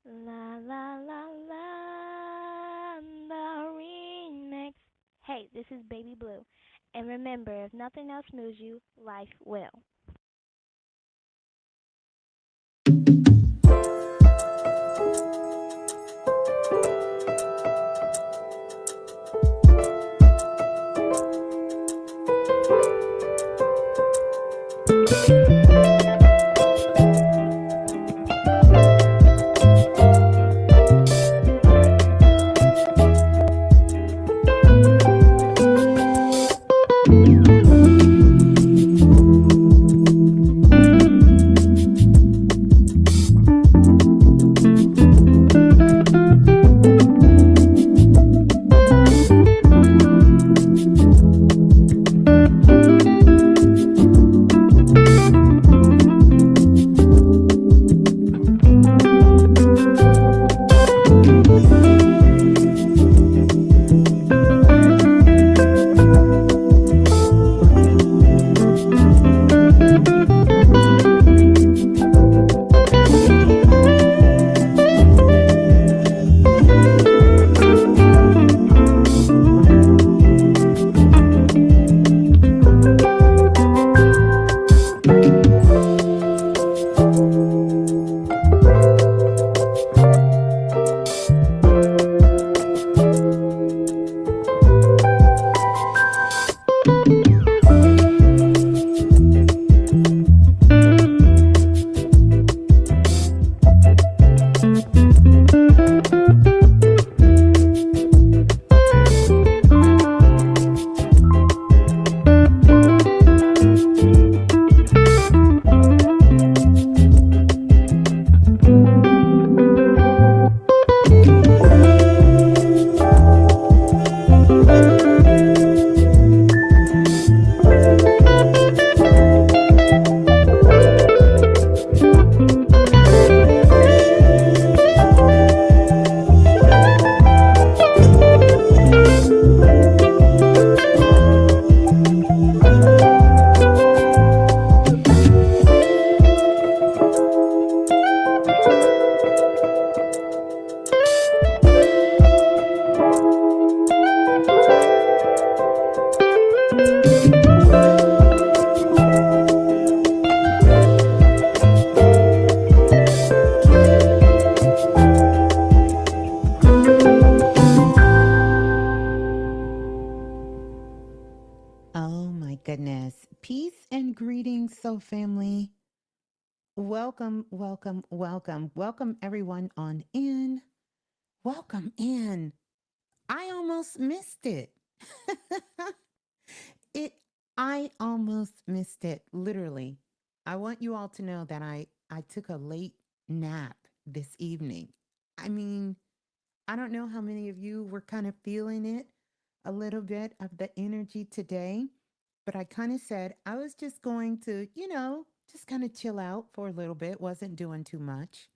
La la la la, the remix. Hey, this is Baby Blue. And remember, if nothing else moves you, life will. Oh my goodness. Peace and greetings, soul family. Welcome, welcome, welcome. Welcome everyone on in. Welcome in. I almost missed it. it I almost missed it, literally. I want you all to know that I took a late nap this evening. I mean, I don't know how many of you were kind of feeling it, a little bit of the energy today, but I kind of said I was just going to, just kind of chill out for a little bit, wasn't doing too much.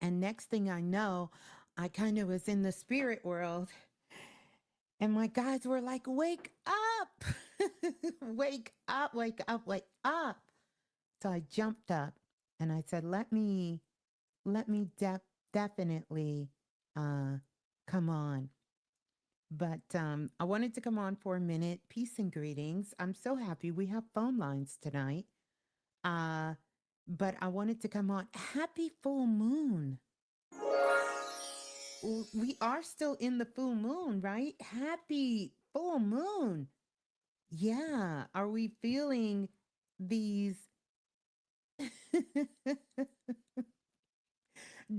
And next thing I know, I kind of was in the spirit world, and my guys were like, "Wake up! Wake up, wake up, wake up." So I jumped up and I said, let me definitely uh, come on. But I wanted to come on for a minute. Peace and greetings. I'm so happy we have phone lines tonight. Uh, but I wanted to come on. Happy full moon. We are still in the full moon, right? Happy full moon. Yeah. Are we feeling these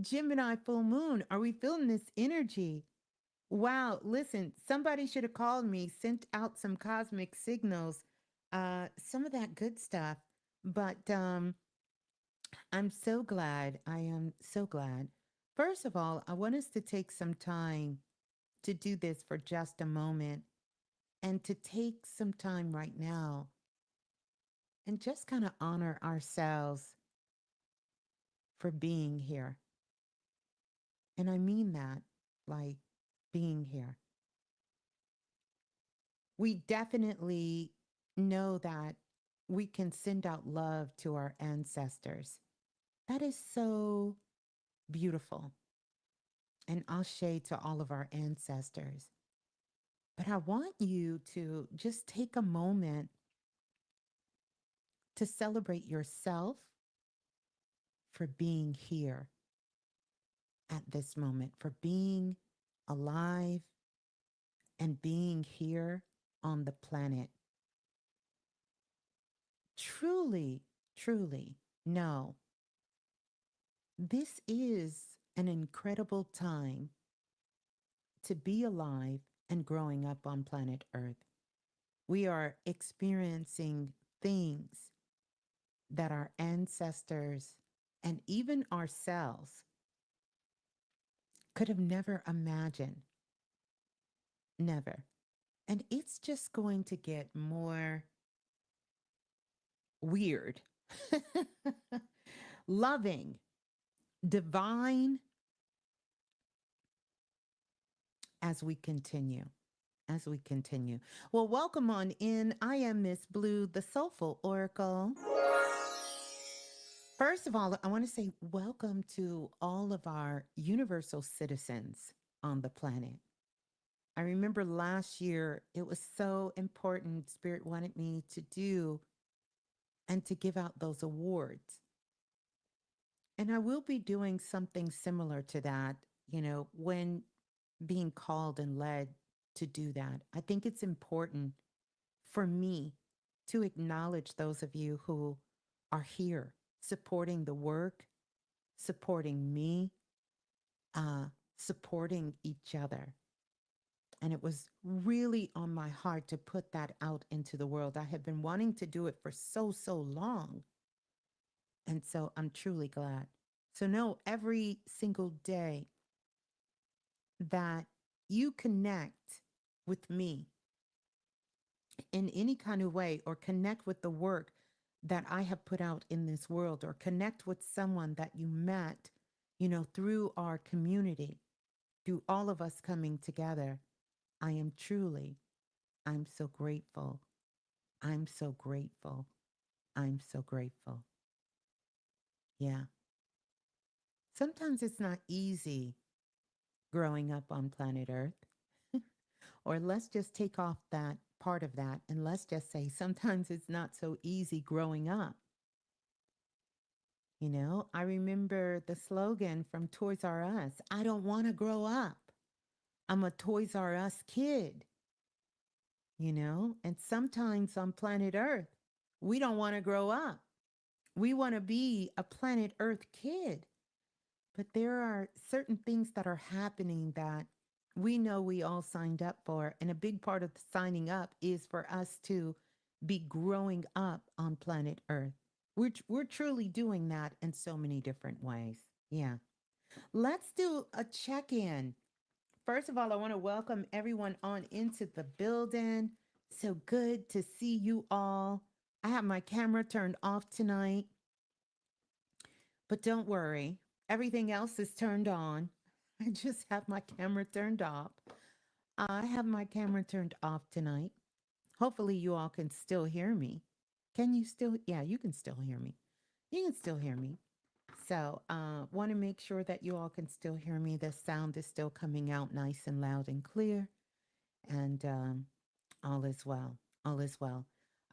Gemini full moon? Are we feeling this energy? Wow, listen, somebody should have called me, sent out some cosmic signals, some of that good stuff. But I'm so glad. I am so glad. First of all, I want us to take some time to do this for just a moment and to take some time right now and just kind of honor ourselves for being here. And I mean that, like being here. We definitely know that we can send out love to our ancestors. That is so Beautiful. And ashe to all of our ancestors. But I want you to just take a moment to celebrate yourself for being here at this moment, for being alive and being here on the planet. Truly, truly, no, this is an incredible time to be alive and growing up on planet Earth. We are experiencing things that our ancestors and even ourselves could have never imagined. Never. And it's just going to get more weird, loving, divine as we continue. As we continue. Well, welcome on in. I am Miss Blue, the Soulful Oracle. First of all, I want to say welcome to all of our universal citizens on the planet. I remember last year, it was so important. Spirit wanted me to do and to give out those awards. And I will be doing something similar to that, when being called and led to do that. I think it's important for me to acknowledge those of you who are here supporting the work, supporting me, uh, supporting each other. And it was really on my heart to put that out into the world. I have been wanting to do it for so, so long. And so I'm truly glad. So, know every single day that you connect with me in any kind of way or connect with the work that I have put out in this world or connect with someone that you met, through our community, through all of us coming together. I am truly, I'm so grateful. I'm so grateful. I'm so grateful. Yeah. Sometimes it's not easy growing up on planet Earth. Or let's just take off that part of that and let's just say sometimes it's not so easy growing up. I remember the slogan from Toys R Us, I don't want to grow up. I'm a Toys R Us kid, and sometimes on planet Earth, we don't want to grow up. We want to be a planet Earth kid. But there are certain things that are happening that we know we all signed up for. And a big part of the signing up is for us to be growing up on planet Earth. We're truly doing that in so many different ways. Yeah. Let's do a check in. First of all, I want to welcome everyone on into the building. So good to see you all. I have my camera turned off tonight, but don't worry, everything else is turned on. I just have my camera turned off. I have my camera turned off tonight. Hopefully, you all can still hear me. Can you still? Yeah, you can still hear me. You can still hear me. So, want to make sure that you all can still hear me. The sound is still coming out nice and loud and clear, and all is well. All is well.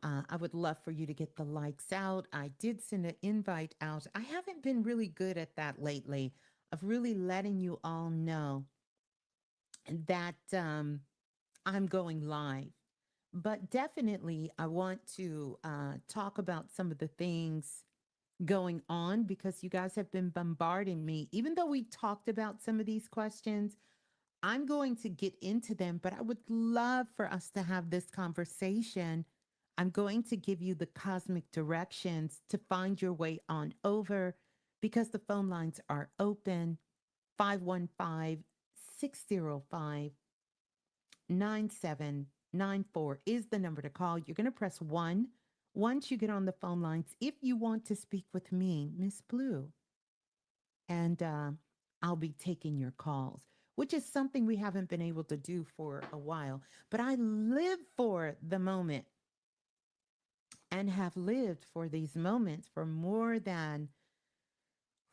I would love for you to get the likes out. I did send an invite out. I haven't been really good at that lately, of really letting you all know that I'm going live. But definitely, I want to talk about some of the things going on because you guys have been bombarding me. Even though we talked about some of these questions, I'm going to get into them, but I would love for us to have this conversation. I'm going to give you the cosmic directions to find your way on over because the phone lines are open. 515 605 9794 is the number to call. You're going to press 1 once you get on the phone lines if you want to speak with me, Miss Blue. And I'll be taking your calls, which is something we haven't been able to do for a while. But I live for the moment and have lived for these moments for more than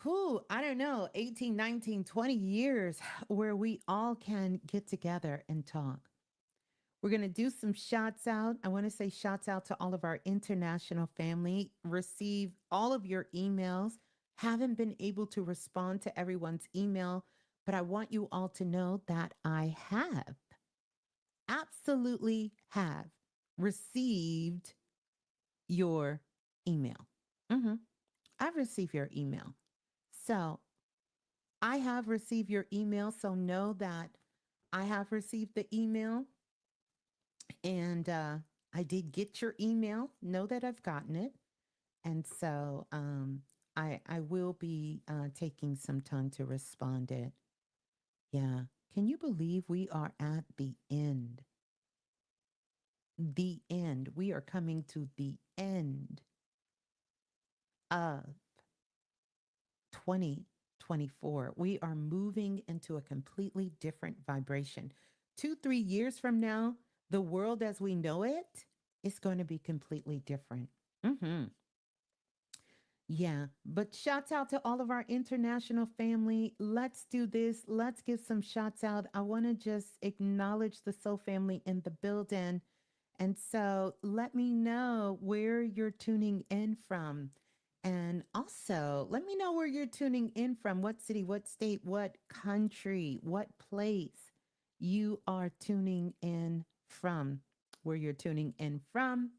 who, I don't know, 18, 19, 20 years where we all can get together and talk. We're going to do some shots out. I want to say shots out to all of our international family. Receive all of your emails. Haven't been able to respond to everyone's email, but I want you all to know that I have, absolutely have received your email. Mhm. I've received your email. So I have received your email. So know that I have received the email and I did get your email. Know that I've gotten it. And so I will be taking some time to respond it. Yeah. Can you believe we are at the end? The end. We are coming to the end of 2024. We are moving into a completely different vibration. 2, 3 years from now, the world as we know it is going to be completely different. Hmm. Yeah, but shouts out to all of our international family. Let's do this. Let's give some shots out. I want to just acknowledge the Soul family in the building. And so let me know where you're tuning in from. And also let me know where you're tuning in from, what city, what state, what country, what place you are tuning in from, where you're tuning in from,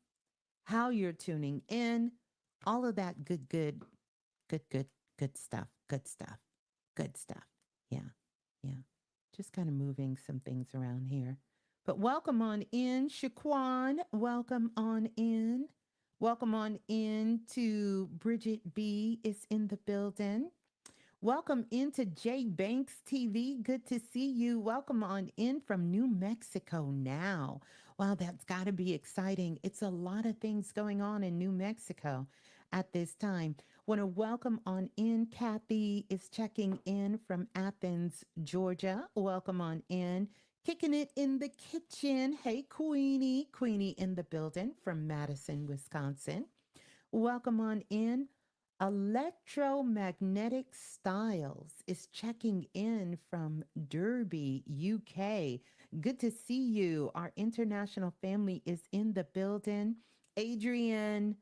how you're tuning in, all of that good, good, good stuff, good stuff, good stuff. Yeah, yeah. Just kind of moving some things around here. But welcome on in, Shaquan. Welcome on in. Welcome on in to Bridget B is in the building. Welcome into J Banks TV. Good to see you. Welcome on in from New Mexico now. Wow, that's got to be exciting. It's a lot of things going on in New Mexico at this time. Want to welcome on in. Kathy is checking in from Athens, Georgia. Welcome on in. Kicking it in the kitchen. Hey, Queenie. Queenie in the building from Madison, Wisconsin. Welcome on in. Electromagnetic Styles is checking in from Derby, UK. Good to see you. Our international family is in the building. Adrian,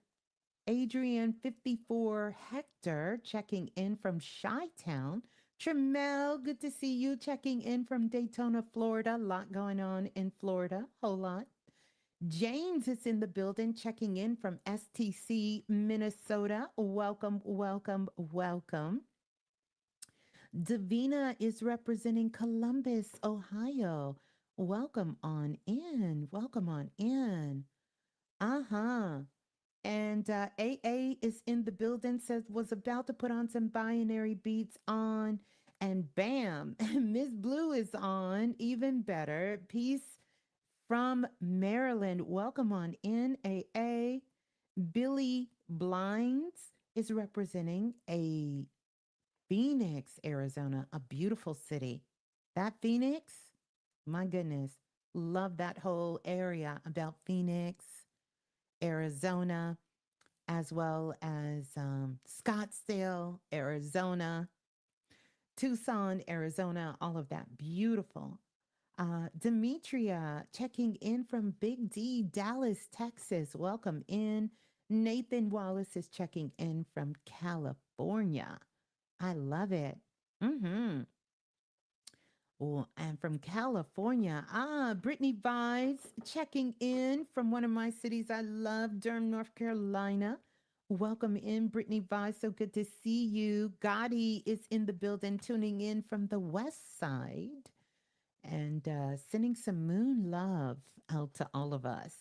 Adrian 54 Hector checking in from Chi-Town. Tremel, good to see you checking in from Daytona, Florida. A lot going on in Florida. Whole lot. James is in the building checking in from STC, Minnesota. Welcome, welcome, welcome. Davina is representing Columbus, Ohio. Welcome on in. Welcome on in. Uh huh. And AA is in the building, says, was about to put on some binary beats on. And bam, Ms.Blue is on. Even better. Peace from Maryland. Welcome on in, AA. Billy Blinds is representing a Phoenix, Arizona, a beautiful city. That Phoenix, my goodness, love that whole area about Phoenix, Arizona, as well as Scottsdale, Arizona, Tucson, Arizona, all of that beautiful. Demetria checking in from Big D, Dallas, Texas. Welcome in. Nathan Wallace is checking in from California. I love it. Mm-hmm. Oh, and from California, Brittany Vibes checking in from one of my cities I love, Durham, North Carolina. Welcome in, Brittany Vibes. So good to see you. Gotti is in the building, tuning in from the west side and sending some moon love out to all of us.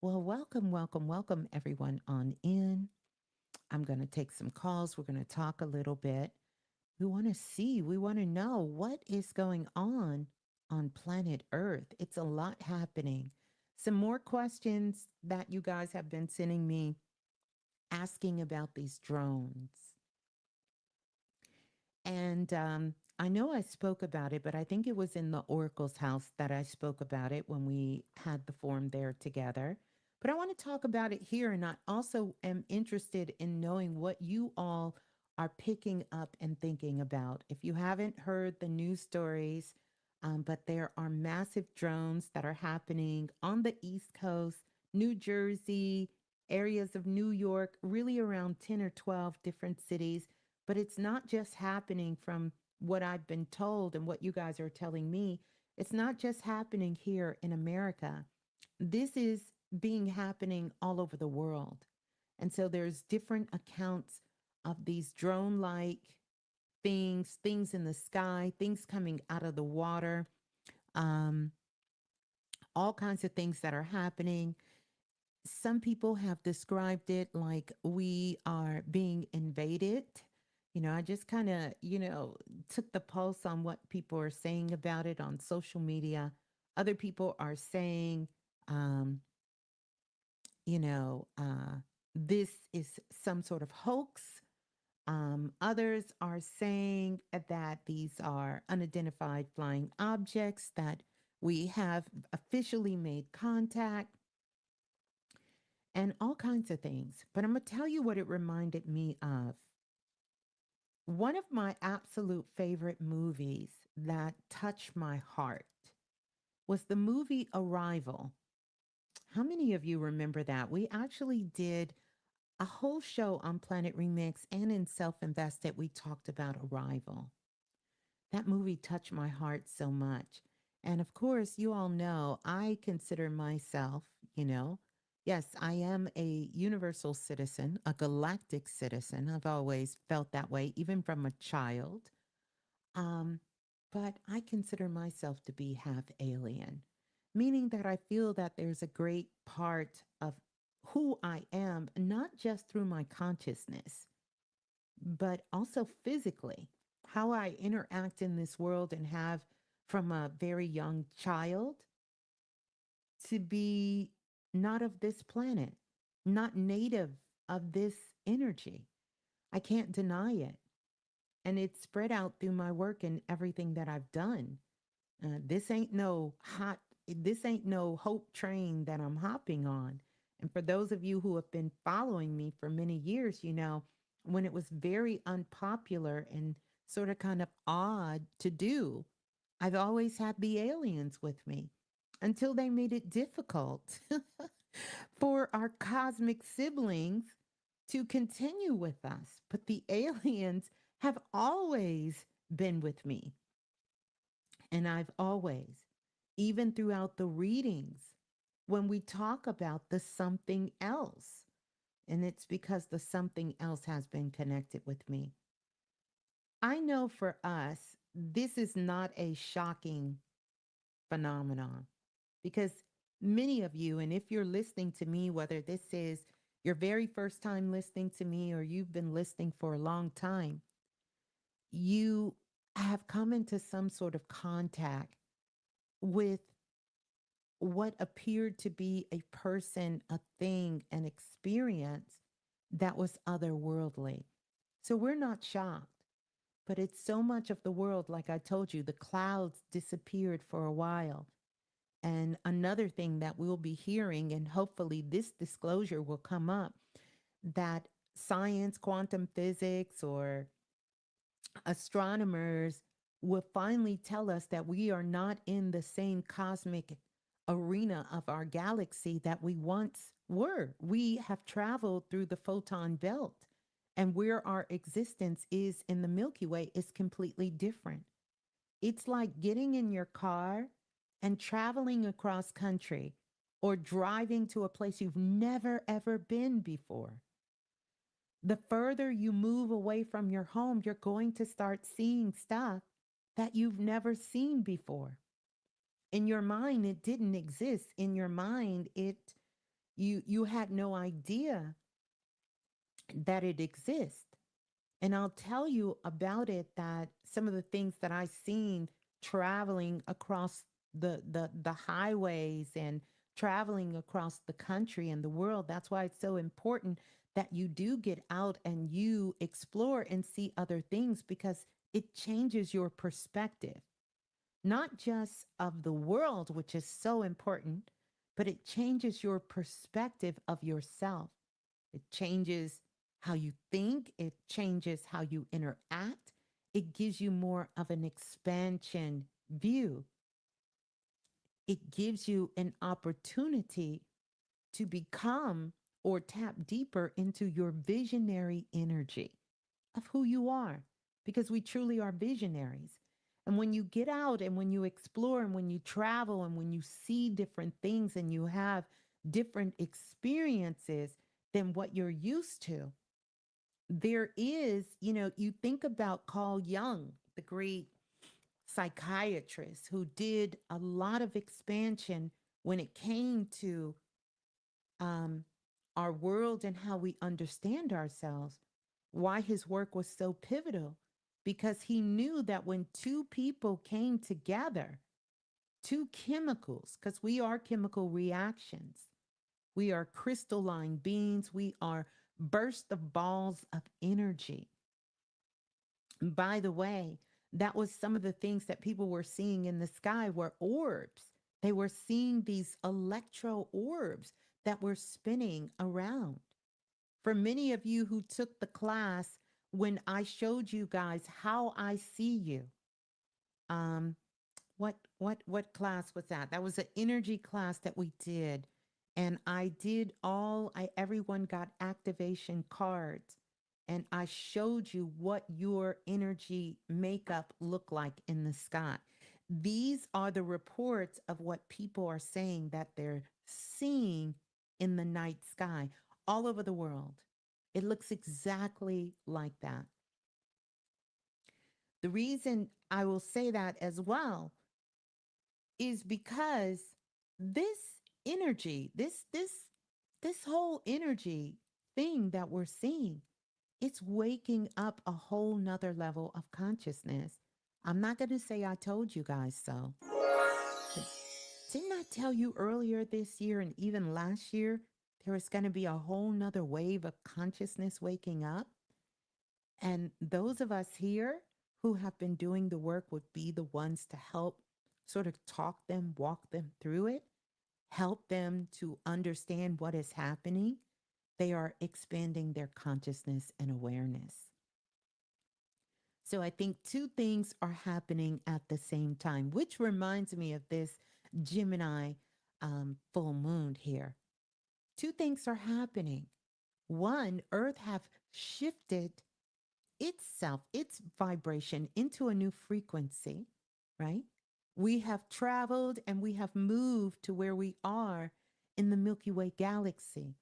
Well, welcome, welcome, welcome, everyone on in. I'm going to take some calls. We're going to talk a little bit. We want to see, we want to know what is going on planet Earth. It's a lot happening. Some more questions that you guys have been sending me asking about these drones. And I know I spoke about it, but I think it was in the Oracle's house that I spoke about it when we had the forum there together. But I want to talk about it here. And I also am interested in knowing what you all are picking up and thinking about. If you haven't heard the news stories, but there are massive drones that are happening on the East Coast, New Jersey, areas of New York, really around 10 or 12 different cities. But it's not just happening from what I've been told and what you guys are telling me. It's not just happening here in America. This is being happening all over the world. And so there's different accounts of these drone like things, things in the sky, things coming out of the water, um, all kinds of things that are happening. Some people have described it like we are being invaded. I just kind of, took the pulse on what people are saying about it on social media. Other people are saying, um, you know, uh, this is some sort of hoax. Others are saying that these are unidentified flying objects, that we have officially made contact, and all kinds of things. But I'm going to tell you what it reminded me of. One of my absolute favorite movies that touched my heart was the movie Arrival. How many of you remember that? We actually did a whole show on Planet Remix and in Self Invested. We talked about Arrival. That movie touched my heart so much. And of course, you all know I consider myself, you know, yes, I am a universal citizen, a galactic citizen. I've always felt that way, even from a child. Um, but I consider myself to be half alien, meaning that I feel that there's a great part of who I am, not just through my consciousness, but also physically, how I interact in this world and have from a very young child to be not of this planet, not native of this energy. I can't deny it. And it's spread out through my work and everything that I've done. This ain't no hope train that I'm hopping on. And for those of you who have been following me for many years, when it was very unpopular and sort of kind of odd to do, I've always had the aliens with me until they made it difficult for our cosmic siblings to continue with us. But the aliens have always been with me. And I've always, even throughout the readings, when we talk about the something else, and it's because the something else has been connected with me. I know for us, this is not a shocking phenomenon because many of you, and if you're listening to me, whether this is your very first time listening to me or you've been listening for a long time, you have come into some sort of contact with what appeared to be a person, a thing, an experience that was otherworldly. So we're not shocked, but it's so much of the world, like I told you, the clouds disappeared for a while. And another thing that we'll be hearing, and hopefully this disclosure will come up, that science, quantum physics, or astronomers will finally tell us that we are not in the same cosmic arena of our galaxy that we once were. We have traveled through the photon belt, and where our existence is in the Milky Way is completely different. It's like getting in your car and traveling across country or driving to a place you've never ever been before. The further you move away from your home, you're going to start seeing stuff that you've never seen before. In your mind, it didn't exist. In your mind, you had no idea that it exists. And I'll tell you about it, that some of the things that I've seen traveling across the highways and traveling across the country and the world. That's why it's so important that you do get out and you explore and see other things, because it changes your perspective, not just of the world, which is so important, but it changes your perspective of yourself. It changes how you think, it changes how you interact. It gives you more of an expansion view. It gives you an opportunity to become or tap deeper into your visionary energy of who you are, because we truly are visionaries. And when you get out and when you explore and when you travel and when you see different things and you have different experiences than what you're used to, there is, you think about Carl Jung, the great psychiatrist who did a lot of expansion when it came to um, our world and how we understand ourselves, why his work was so pivotal, because he knew that when two people came together, two chemicals, because we are chemical reactions, we are crystalline beings, we are burst of balls of energy. By the way, that was some of the things that people were seeing in the sky were orbs. They were seeing these electro orbs that were spinning around. For many of you who took the class, when I showed you guys how I see you, um, what class was that? That was an energy class that we did. And I did everyone got activation cards. And I showed you what your energy makeup looked like in the sky. These are the reports of what people are saying that they're seeing in the night sky all over the world. It looks exactly like that. The reason I will say that as well is because this energy, this whole energy thing that we're seeing, it's waking up a whole nother level of consciousness. I'm not going to say I told you guys so, but didn't I tell you earlier this year and even last year there was going to be a whole nother wave of consciousness waking up? And those of us here who have been doing the work would be the ones to help sort of talk them, walk them through it, help them to understand what is happening. They are expanding their consciousness and awareness. So I think two things are happening at the same time, which reminds me of this Gemini full moon here. Two things are happening. One, Earth have shifted itself, its vibration into a new frequency, right? We have traveled and we have moved to where we are in the Milky Way galaxy.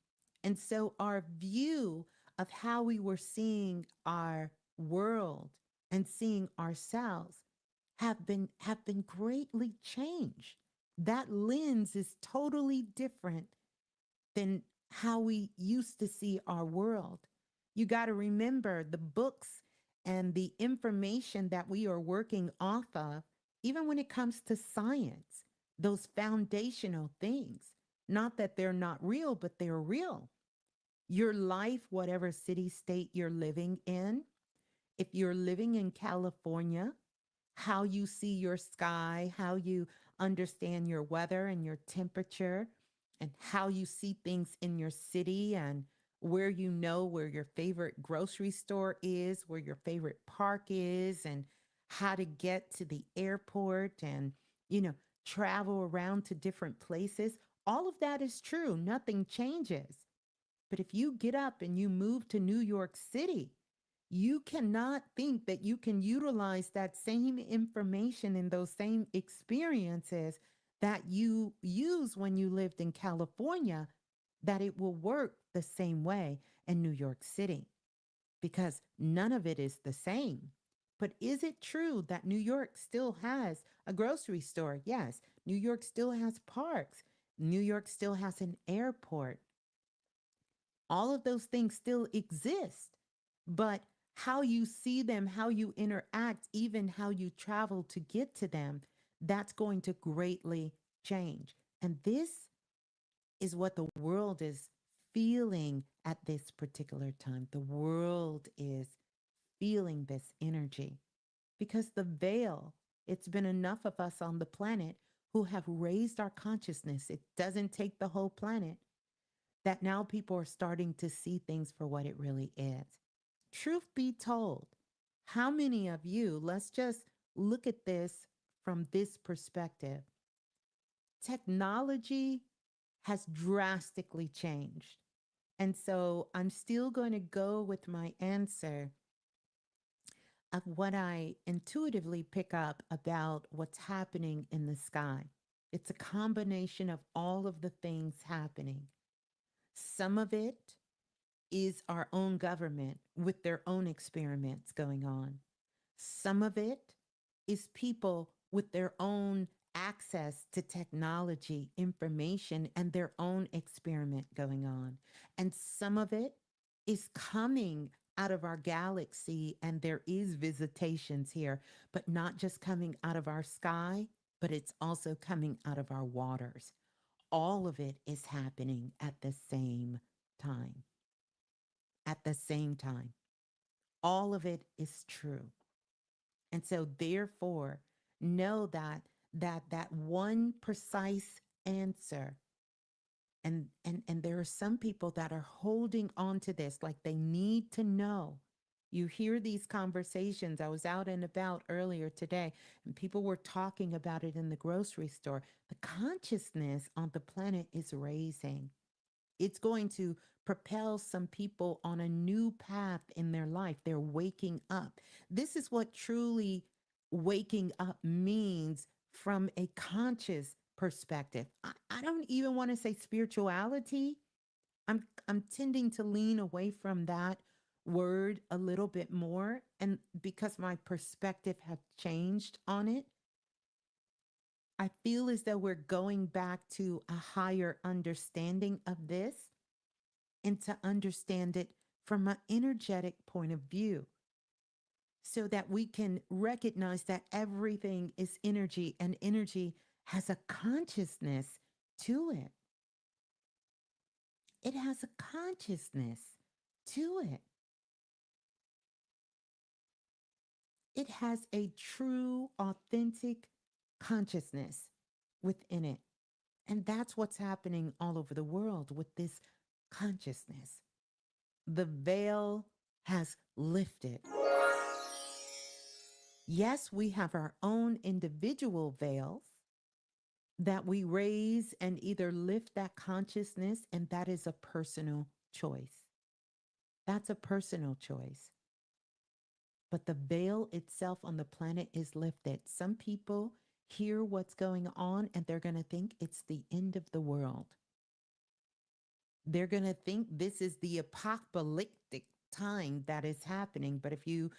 And so our view of how we were seeing our world and seeing ourselves have been greatly changed. That lens is totally different than how we used to see our world. You got to remember the books and the information that we are working off of, even when it comes to science, those foundational things. Not that they're not real, but they're real. Your life, whatever city state you're living in, if you're living in California, how you see your sky, how you understand your weather and your temperature, and how you see things in your city, and where your favorite grocery store is, where your favorite park is, and how to get to the airport and, you know, travel around to different places. All of that is true. Nothing changes. But if you get up and you move to New York City, you cannot think that you can utilize that same information and those same experiences that you use when you lived in California, that it will work the same way in New York City, because none of it is the same. But is it true that New York still has a grocery store? Yes. New York still has parks. New York still has an airport. All of those things still exist, but how you see them, how you interact, even how you travel to get to them, that's going to greatly change. And this is what the world is feeling at this particular time. The world is feeling this energy because the veil, it's been enough of us on the planet who have raised our consciousness. It doesn't take the whole planet. that now people are starting to see things for what it really is. Truth be told, how many of you, let's just look at this from this perspective. Technology has drastically changed. And so I'm still going to go with my answer of what I intuitively pick up about what's happening in the sky. It's a combination of all of the things happening. Some of it is our own government with their own experiments going on. Some of it is people with their own access to technology, information, and their own experiment going on. And some of it is coming out of our galaxy, and there is visitations here, but not just coming out of our sky, but it's also coming out of our waters. All of it is happening at the same time. At the same time. All of it is true. And so therefore, know that one precise answer, and there are some people that are holding on to this like they need to know. You hear these conversations. I was out and about earlier today, and people were talking about it in the grocery store. The consciousness on the planet is raising. It's going to propel some people on a new path in their life. They're waking up. This is what truly waking up means from a conscious perspective. I don't even want to say spirituality. I'm tending to lean away from that word a little bit more, and because my perspective have changed on it, I feel as though we're going back to a higher understanding of this and to understand it from an energetic point of view so that we can recognize that everything is energy and energy has a consciousness to it. It has a consciousness to it. It has a true, authentic consciousness within it. And that's what's happening all over the world with this consciousness. The veil has lifted. Yes, we have our own individual veils that we raise and either lift that consciousness, and that is a personal choice. That's a personal choice. But the veil itself on the planet is lifted. Some people hear what's going on and they're going to think it's the end of the world. They're going to think this is the apocalyptic time that is happening. But if you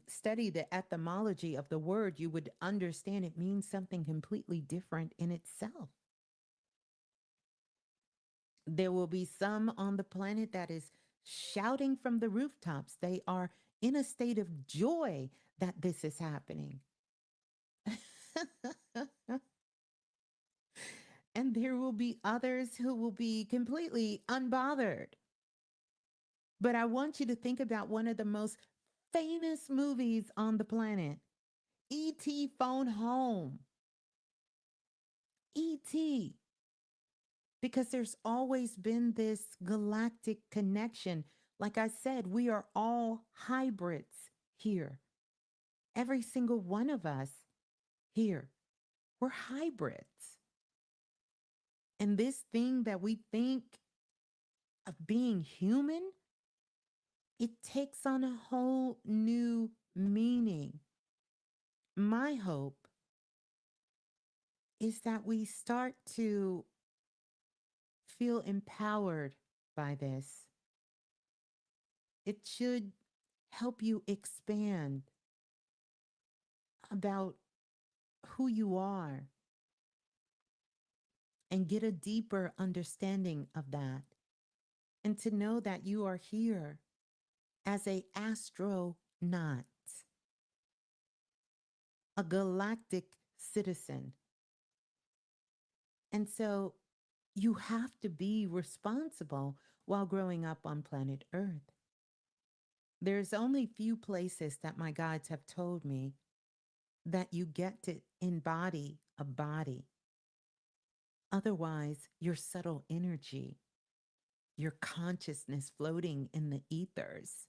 study the etymology of the word, you would understand it means something completely different in itself. There will be some on the planet that is shouting from the rooftops. They are in a state of joy that this is happening. And there will be others who will be completely unbothered. But I want you to think about one of the most famous movies on the planet, E.T. Phone Home. E.T. Because there's always been this galactic connection. Like I said, we are all hybrids here. Every single one of us here, we're hybrids. And this thing that we think of being human, it takes on a whole new meaning. My hope is that we start to feel empowered by this. It should help you expand about who you are and get a deeper understanding of that. And to know that you are here as a astronaut, a galactic citizen. And so you have to be responsible while growing up on planet Earth. There's only few places that my guides have told me that you get to embody a body. Otherwise, your subtle energy your consciousness floating in the ethers.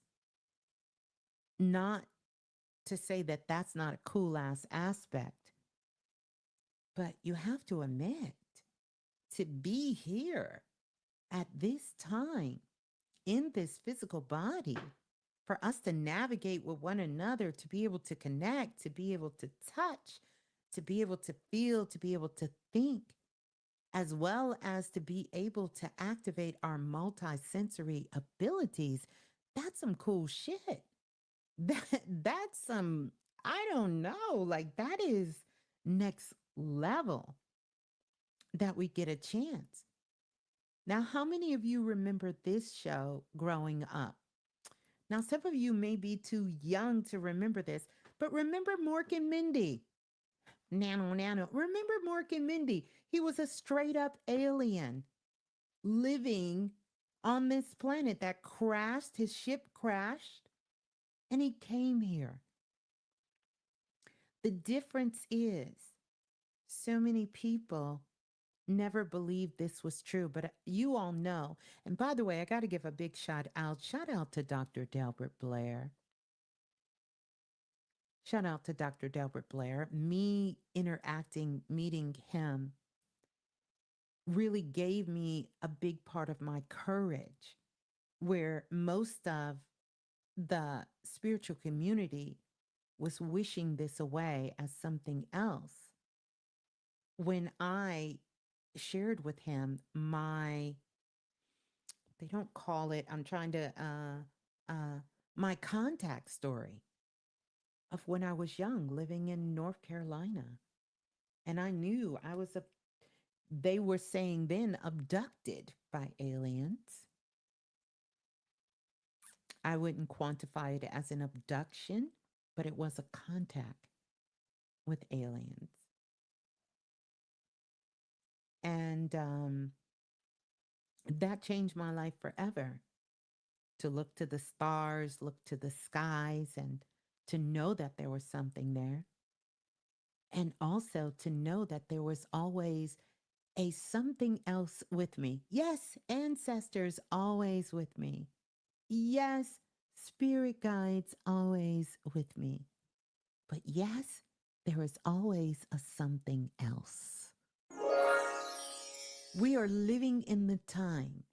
Not to say that that's not a cool ass aspect, but you have to admit to be here at this time in this physical body, for us to navigate with one another, to be able to connect, to be able to touch, to be able to feel, to be able to think, as well as to be able to activate our multisensory abilities. That's some cool shit. That's some, I don't know, like that is next level that we get a chance. Now, how many of you remember this show growing up? Now, some of you may be too young to remember this, but remember Mork and Mindy? Nano, nano. Remember Mork and Mindy? He was a straight up alien living on this planet that crashed. His ship crashed and he came here. The difference is so many people never believed this was true, but you all know. And by the way, I got to give a big shout out. Shout out to Dr. Delbert Blair. Shout out to Dr. Delbert Blair. Me interacting, meeting him really gave me a big part of my courage, where most of the spiritual community was wishing this away as something else. When I shared with him my, they don't call it, I'm trying to, my contact story of when I was young living in North Carolina. And I knew I was a, they were saying then, abducted by aliens. I wouldn't quantify it as an abduction, but it was a contact with aliens. And that changed my life forever, to look to the stars, look to the skies, and to know that there was something there. And also to know that there was always a something else with me. Yes, ancestors always with me. Yes, spirit guides always with me. But yes, there is always a something else. We are living in the times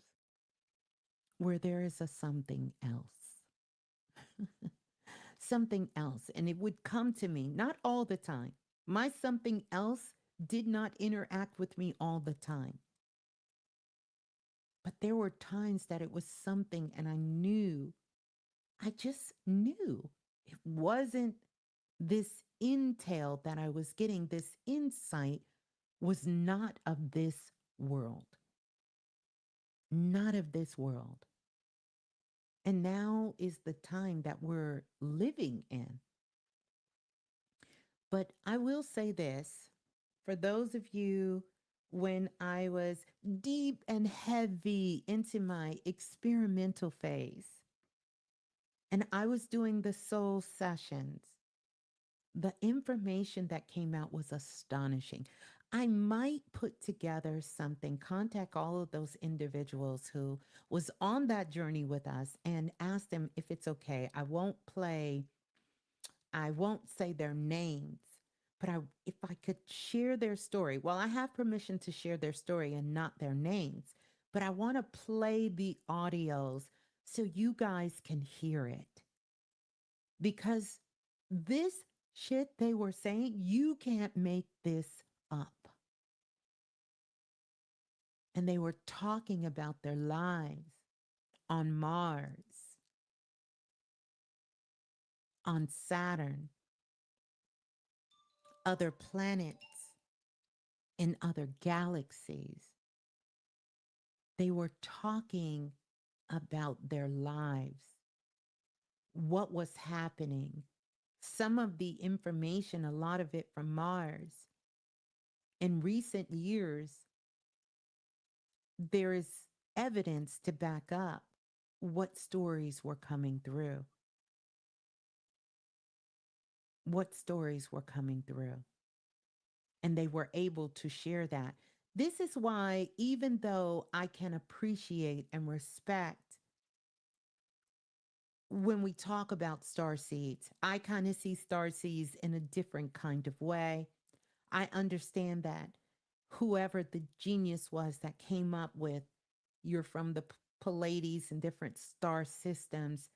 where there is a something else. Something else. And it would come to me, not all the time. My something else did not interact with me all the time. But there were times that it was something, and I knew, I just knew it wasn't this intel that I was getting, this insight was not of this world, not of this world. And now is the time that we're living in. But I will say this, for those of you, when I was deep and heavy into my experimental phase, and I was doing the soul sessions, the information that came out was astonishing. I might put together something, contact all of those individuals who was on that journey with us and ask them if it's okay. I won't say their names, but if I could share their story. Well, I have permission to share their story and not their names, but I want to play the audios so you guys can hear it. Because this shit they were saying, you can't make this up. And they were talking about their lives on Mars, on Saturn, other planets, in other galaxies. They were talking about their lives, what was happening. Some of the information, a lot of it from Mars. In recent years, there is evidence to back up what stories were coming through. What stories were coming through. And they were able to share that. This is why, even though I can appreciate and respect when we talk about star seeds, I kind of see star seeds in a different kind of way. I understand that whoever the genius was that came up with you're from the Pleiades and different star systems,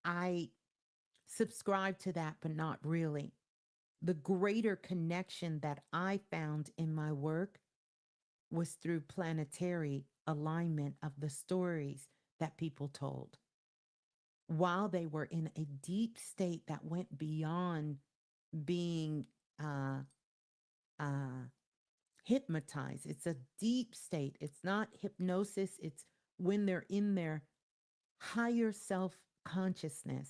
I subscribe to that, but not really. The greater connection that I found in my work was through planetary alignment of the stories that people told while they were in a deep state that went beyond being uh, uh, hypnotized. It's a deep state. It's not hypnosis, it's when they're in their higher self consciousness.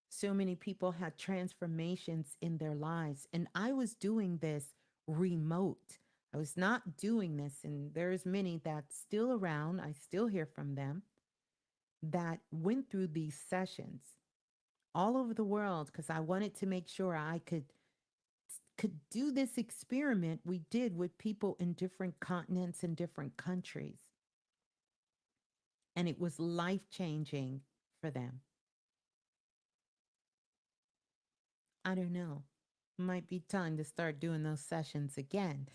So many people had transformations in their lives. And I was doing this remote. I was not doing this, and there's many that's still around. I still hear from them that went through these sessions all over the world because I wanted to make sure I could do this experiment we did with people in different continents and different countries. And it was life changing for them. I don't know. Might be time to start doing those sessions again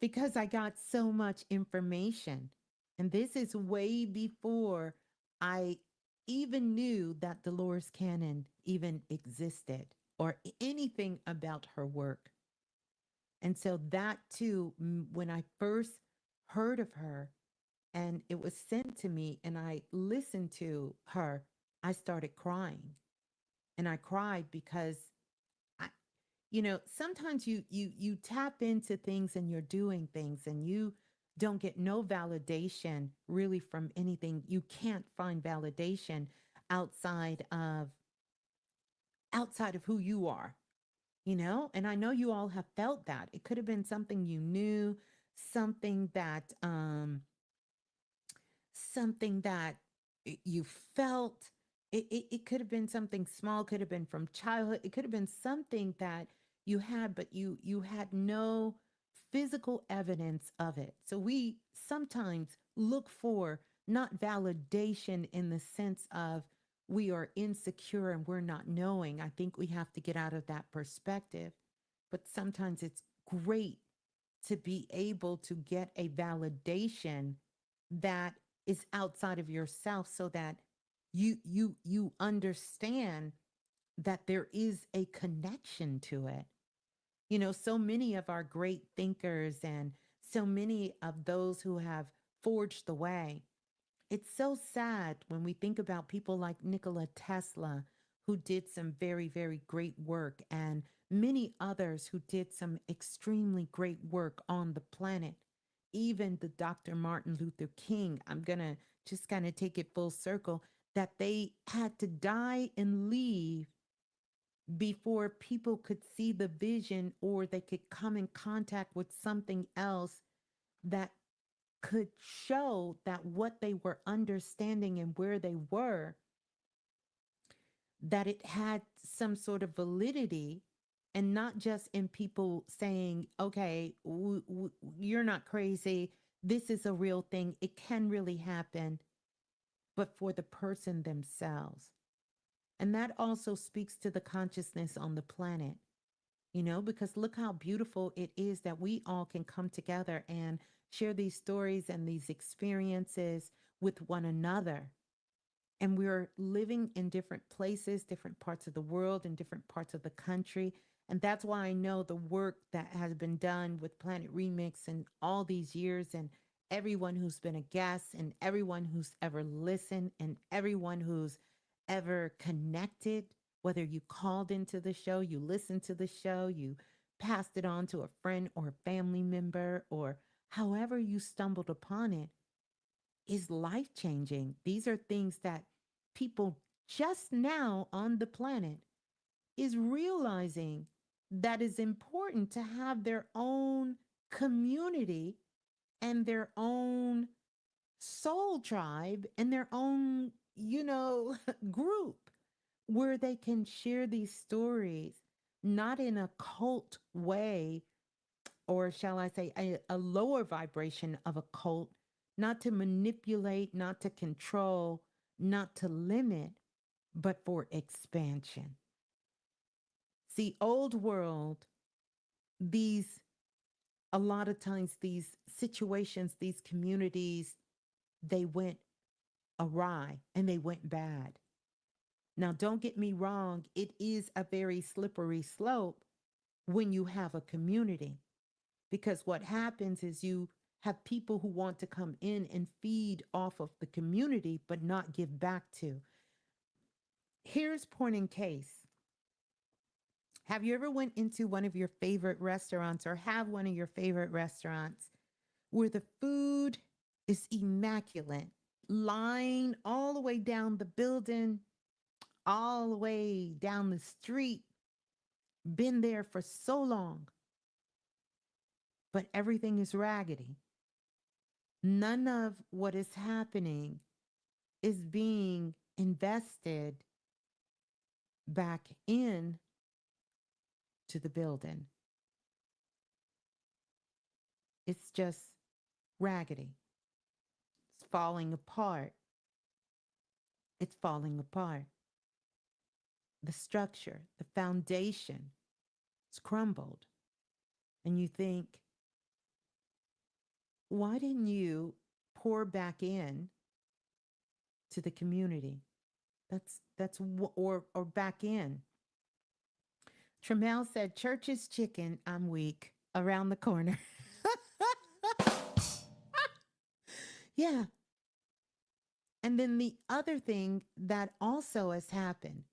because I got so much information. And this is way before I even knew that Dolores Cannon even existed or anything about her work. And so that too, when I first heard of her and it was sent to me and I listened to her, I started crying. And I cried because I, sometimes you tap into things and you're doing things and you don't get no validation really from anything. You can't find validation outside of outside of who you are, and I know you all have felt that. It could have been something you knew, something that you felt. It could have been something small, could have been from childhood, it could have been something that you had, but you had no physical evidence of it. So we sometimes look for not validation in the sense of we are insecure and we're not knowing. I think we have to get out of that perspective, but sometimes it's great to be able to get a validation that is outside of yourself so that you understand that there is a connection to it. So many of our great thinkers and so many of those who have forged the way, it's so sad when we think about people like Nikola Tesla, who did some very, very great work, and many others who did some extremely great work on the planet. Even the Dr. Martin Luther King, I'm going to just kind of take it full circle, that they had to die and leave before people could see the vision or they could come in contact with something else that could show that what they were understanding and where they were, that it had some sort of validity, and not just in people saying, okay, you're not crazy. This is a real thing. It can really happen, but for the person themselves. And that also speaks to the consciousness on the planet, because look how beautiful it is that we all can come together and share these stories and these experiences with one another. And we're living in different places, different parts of the world, and different parts of the country. And that's why I know the work that has been done with Planet Remix and all these years, and everyone who's been a guest, and everyone who's ever listened, and everyone who's ever connected, whether you called into the show, you listened to the show, you passed it on to a friend or a family member, or however you stumbled upon it, is life changing. These are things that people just now on the planet is realizing that is important to have their own community and their own soul tribe and their own, group where they can share these stories, not in a cult way, or shall I say, a lower vibration of a cult, not to manipulate, not to control, not to limit, but for expansion. See, old world, these, a lot of times, these situations, these communities, they went awry and they went bad. Now, don't get me wrong, it is a very slippery slope when you have a community, because what happens is you have people who want to come in and feed off of the community but not give back to. Here's point in case. Have you ever went into one of your favorite restaurants or have one of your favorite restaurants where the food is immaculate, line all the way down the building, all the way down the street, been there for so long, but everything is raggedy. None of what is happening is being invested back in to the building. It's just raggedy. It's falling apart. It's falling apart. The structure, the foundation, it's crumbled. And you think, why didn't you pour back in to the community? Or back in. Tremel said, "Church is chicken. I'm weak. Around the corner." Yeah. And then the other thing that also has happened,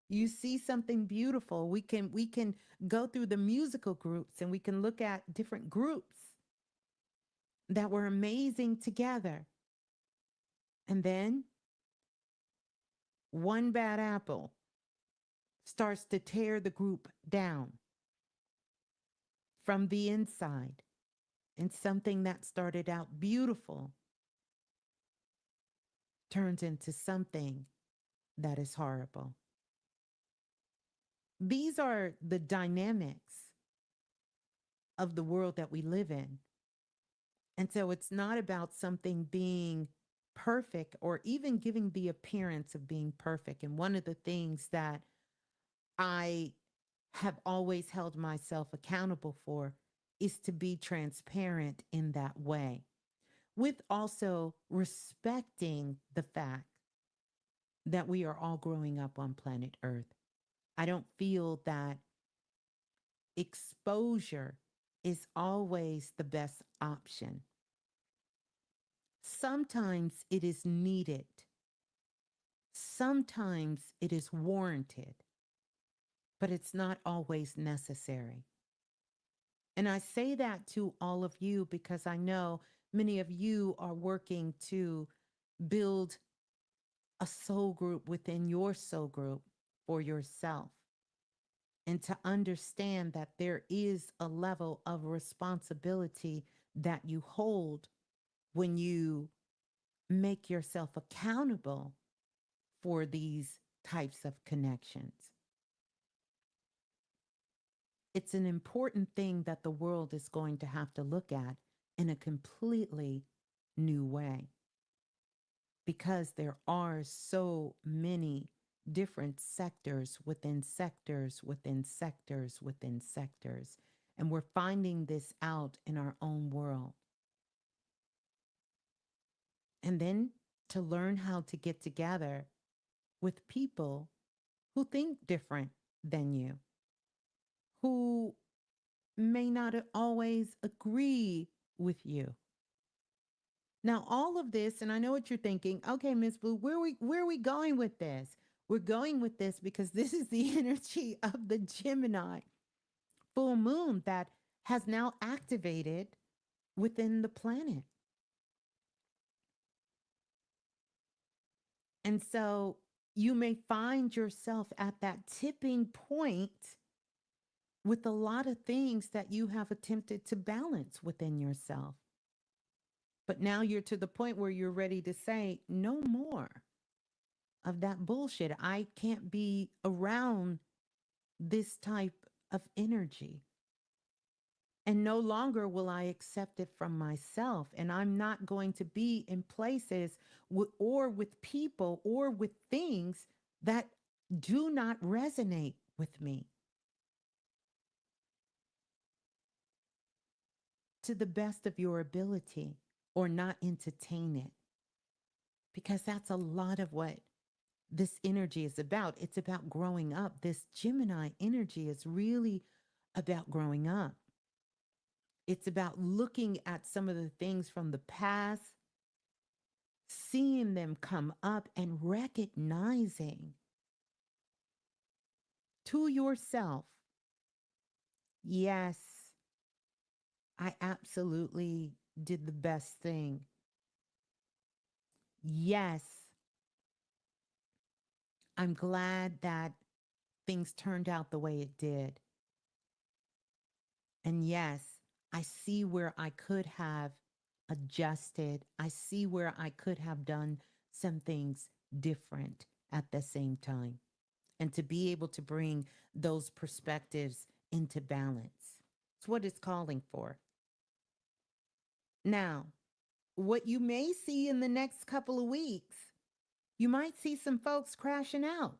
you see something beautiful. We can go through the musical groups and we can look at different groups that were amazing together. And then one bad apple starts to tear the group down from the inside. And something that started out beautiful turns into something that is horrible. These are the dynamics of the world that we live in. And so it's not about something being perfect or even giving the appearance of being perfect. And one of the things that I have always held myself accountable for is to be transparent in that way, with also respecting the fact that we are all growing up on planet Earth. I don't feel that exposure is always the best option. Sometimes it is needed, sometimes it is warranted, but it's not always necessary. And I say that to all of you because I know many of you are working to build a soul group within your soul group for yourself, and to understand that there is a level of responsibility that you hold when you make yourself accountable for these types of connections. It's an important thing that the world is going to have to look at in a completely new way, because there are so many different sectors within sectors within sectors within sectors. And we're finding this out in our own world. And then to learn how to get together with people who think different than you, who may not always agree with you. Now, all of this, and I know what you're thinking. Okay, Miss Blue, where are we going with this? We're going with this because this is the energy of the Gemini full moon that has now activated within the planet. And so you may find yourself at that tipping point with a lot of things that you have attempted to balance within yourself. But now you're to the point where you're ready to say, no more of that bullshit. I can't be around this type of energy. And no longer will I accept it from myself. And I'm not going to be in places or with people or with things that do not resonate with me to the best of your ability, or not entertain it. Because that's a lot of what this energy is about. It's about growing up. This Gemini energy is really about growing up. It's about looking at some of the things from the past, seeing them come up, and recognizing to yourself, yes, I absolutely did the best thing. Yes, I'm glad that things turned out the way it did. And yes, I see where I could have adjusted. I see where I could have done some things different at the same time. And to be able to bring those perspectives into balance. It's what it's calling for. Now, what you may see in the next couple of weeks, you might see some folks crashing out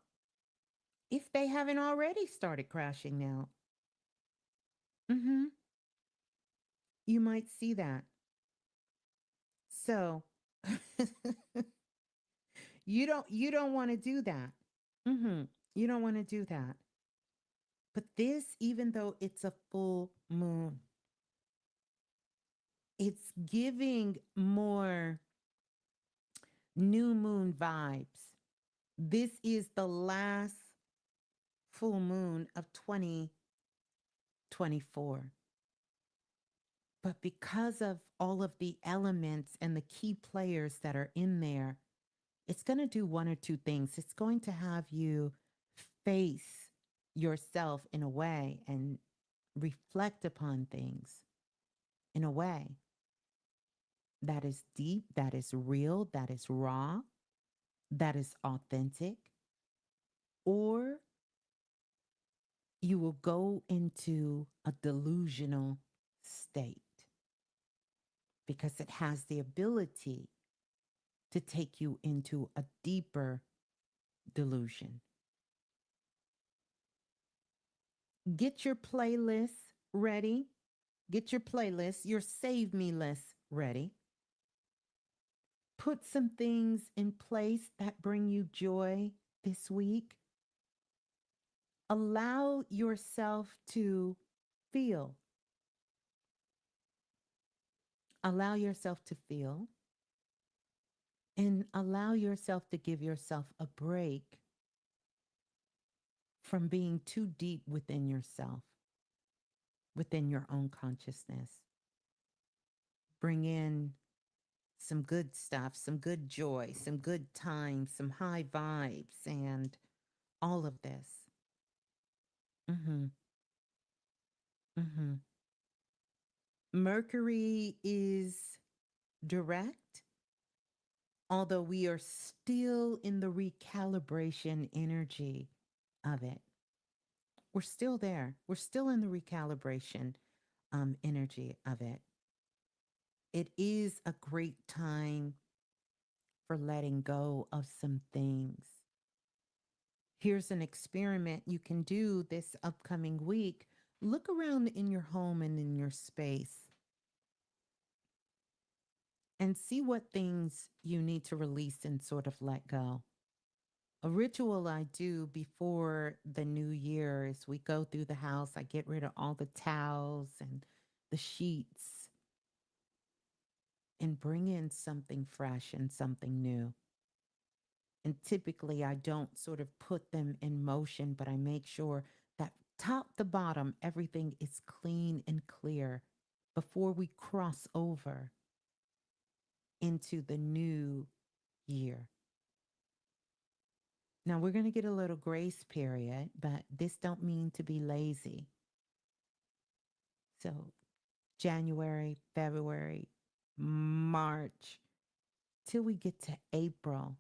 if they haven't already started crashing now. Mm-hmm. You might see that. So you don't want to do that. Mm-hmm. You don't want to do that. But this, even though it's a full moon, it's giving more new moon vibes. This is the last full moon of 2024. But because of all of the elements and the key players that are in there, it's going to do one or two things. It's going to have you face yourself in a way and reflect upon things in a way that is deep, that is real, that is raw, that is authentic, or you will go into a delusional state because it has the ability to take you into a deeper delusion. Get your playlist ready. Get your playlist, your save me list ready. Put some things in place that bring you joy this week. Allow yourself to feel. Allow yourself to feel and allow yourself to give yourself a break from being too deep within yourself, within your own consciousness. Bring in some good stuff, some good joy, some good times, some high vibes, and all of this. Mm-hmm. Mm-hmm. Mercury is direct, although we are still in the recalibration energy of it. We're still there. We're still in the recalibration energy of it. It is a great time for letting go of some things. Here's an experiment you can do this upcoming week. Look around in your home and in your space and see what things you need to release and sort of let go. A ritual I do before the new year is we go through the house. I get rid of all the towels and the sheets and bring in something fresh and something new. And typically, I don't sort of put them in motion, but I make sure that top to bottom, everything is clean and clear before we cross over into the new year. Now, we're going to get a little grace period, but this don't mean to be lazy. So, January, February, March, till we get to April,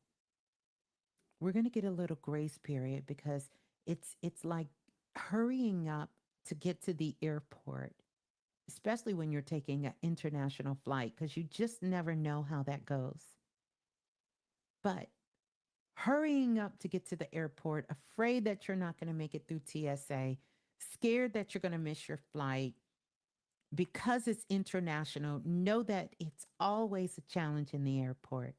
we're going to get a little grace period because it's like hurrying up to get to the airport especially when you're taking an international flight, because you just never know how that goes. But hurrying up to get to the airport, afraid that you're not going to make it through TSA, scared that you're going to miss your flight because it's international, know that it's always a challenge in the airport.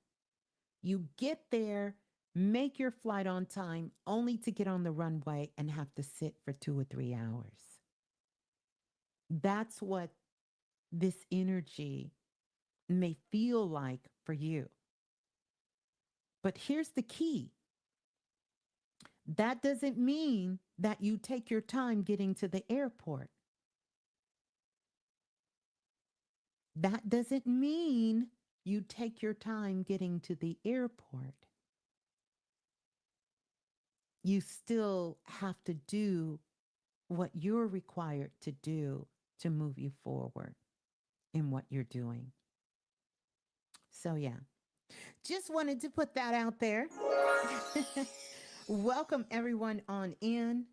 You get there, make your flight on time, only to get on the runway and have to sit for 2 or 3 hours. That's what this energy may feel like for you. But here's the key, that doesn't mean that you take your time getting to the airport. That doesn't mean you take your time getting to the airport. You still have to do what you're required to do to move you forward in what you're doing. So, yeah, just wanted to put that out there. Welcome everyone on in.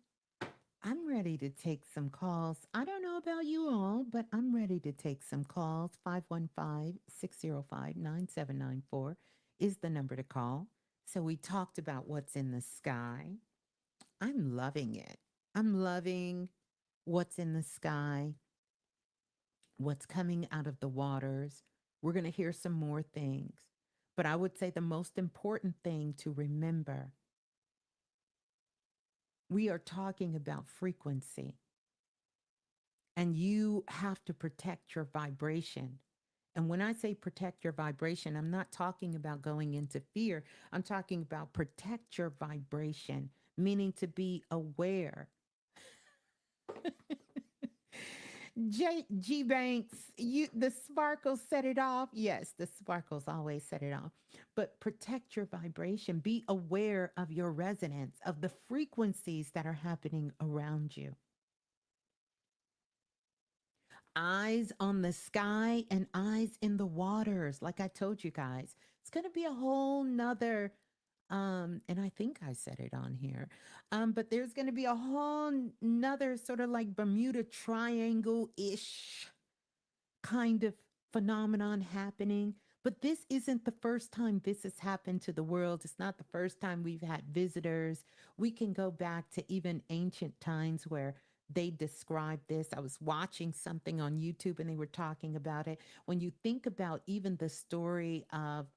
I'm ready to take some calls. I don't know about you all, but I'm ready to take some calls. 515-605-9794 is the number to call. So we talked about what's in the sky. I'm loving it. I'm loving what's in the sky, what's coming out of the waters. We're going to hear some more things. But I would say the most important thing to remember, we are talking about frequency, and you have to protect your vibration. And when I say protect your vibration, I'm not talking about going into fear. I'm talking about protect your vibration, meaning to be aware. G Banks, you the sparkles set it off. Yes, the sparkles always set it off. But protect your vibration. Be aware of your resonance, of the frequencies that are happening around you. Eyes on the sky and eyes in the waters. Like I told you guys, it's going to be a whole nother, and I think I said it on here, but there's going to be a whole nother sort of like Bermuda Triangle ish kind of phenomenon happening. But this isn't the first time this has happened to the world. It's not the first time we've had visitors. We can go back to even ancient times where they described this. I was watching something on YouTube and they were talking about it. When you think about even the story of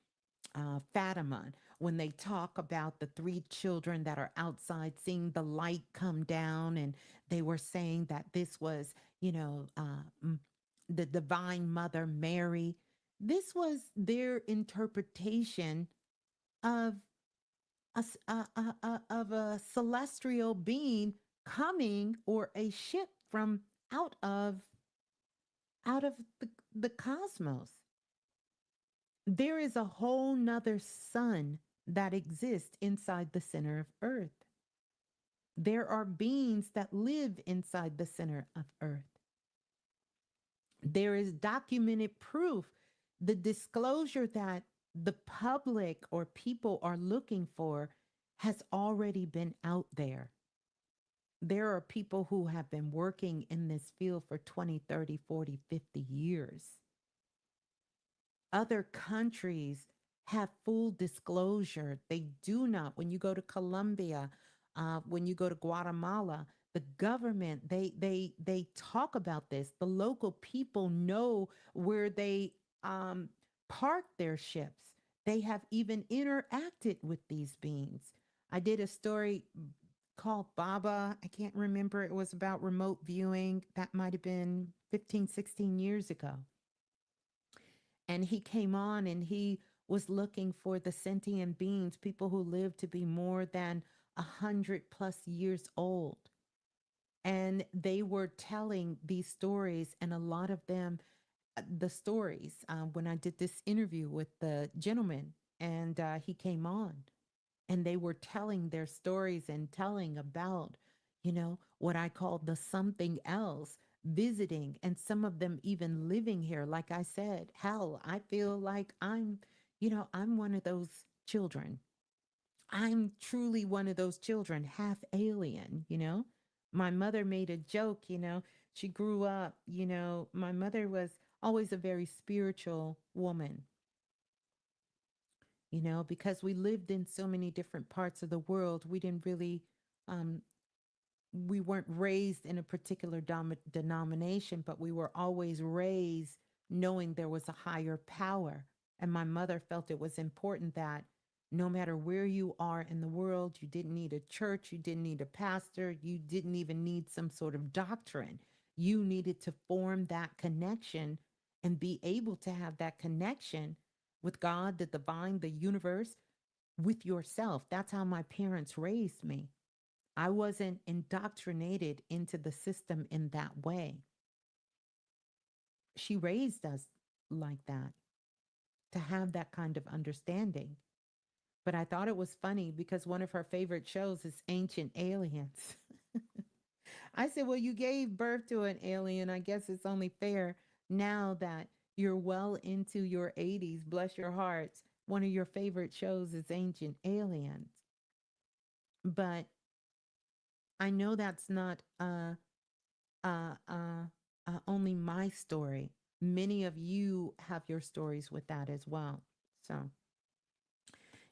Fatima, when they talk about the three children that are outside seeing the light come down, and they were saying that this was, the Divine Mother Mary. This was their interpretation of of a celestial being coming, or a ship from out of out of the cosmos. There is a whole nother sun that exists inside the center of Earth. There are beings that live inside the center of Earth. There is documented proof, the disclosure that the public or people are looking for has already been out there. There are people who have been working in this field for 20, 30, 40, 50 years. Other countries have full disclosure. They do not. When you go to Colombia, when you go to Guatemala, the government, they talk about this. The local people know where they park their ships. They have even interacted with these beings. I did a story called Baba. I can't remember. It was about remote viewing. That might have been 15, 16 years ago. And he came on and he was looking for the sentient beings, people who live to be more than 100+ years old. And they were telling these stories, and a lot of them, the stories, when I did this interview with the gentleman, and he came on, and they were telling their stories and telling about, what I call the something else visiting, and some of them even living here. Like I said, hell, I feel like I'm one of those children. I'm truly one of those children, half alien. My mother made a joke, She grew up, my mother was always a very spiritual woman, because we lived in so many different parts of the world. We didn't really, um, we weren't raised in a particular denomination, but we were always raised knowing there was a higher power. And my mother felt it was important that no matter where you are in the world, you didn't need a church, you didn't need a pastor, you didn't even need some sort of doctrine. You needed to form that connection and be able to have that connection with God, the divine, the universe, with yourself. That's how my parents raised me. I wasn't indoctrinated into the system in that way. She raised us like that to have that kind of understanding. But I thought it was funny because one of her favorite shows is Ancient Aliens. I said, well, you gave birth to an alien. I guess it's only fair now that you're well into your 80s. Bless your hearts. One of your favorite shows is Ancient Aliens. But I know that's not uh, uh, only my story. Many of you have your stories with that as well. So,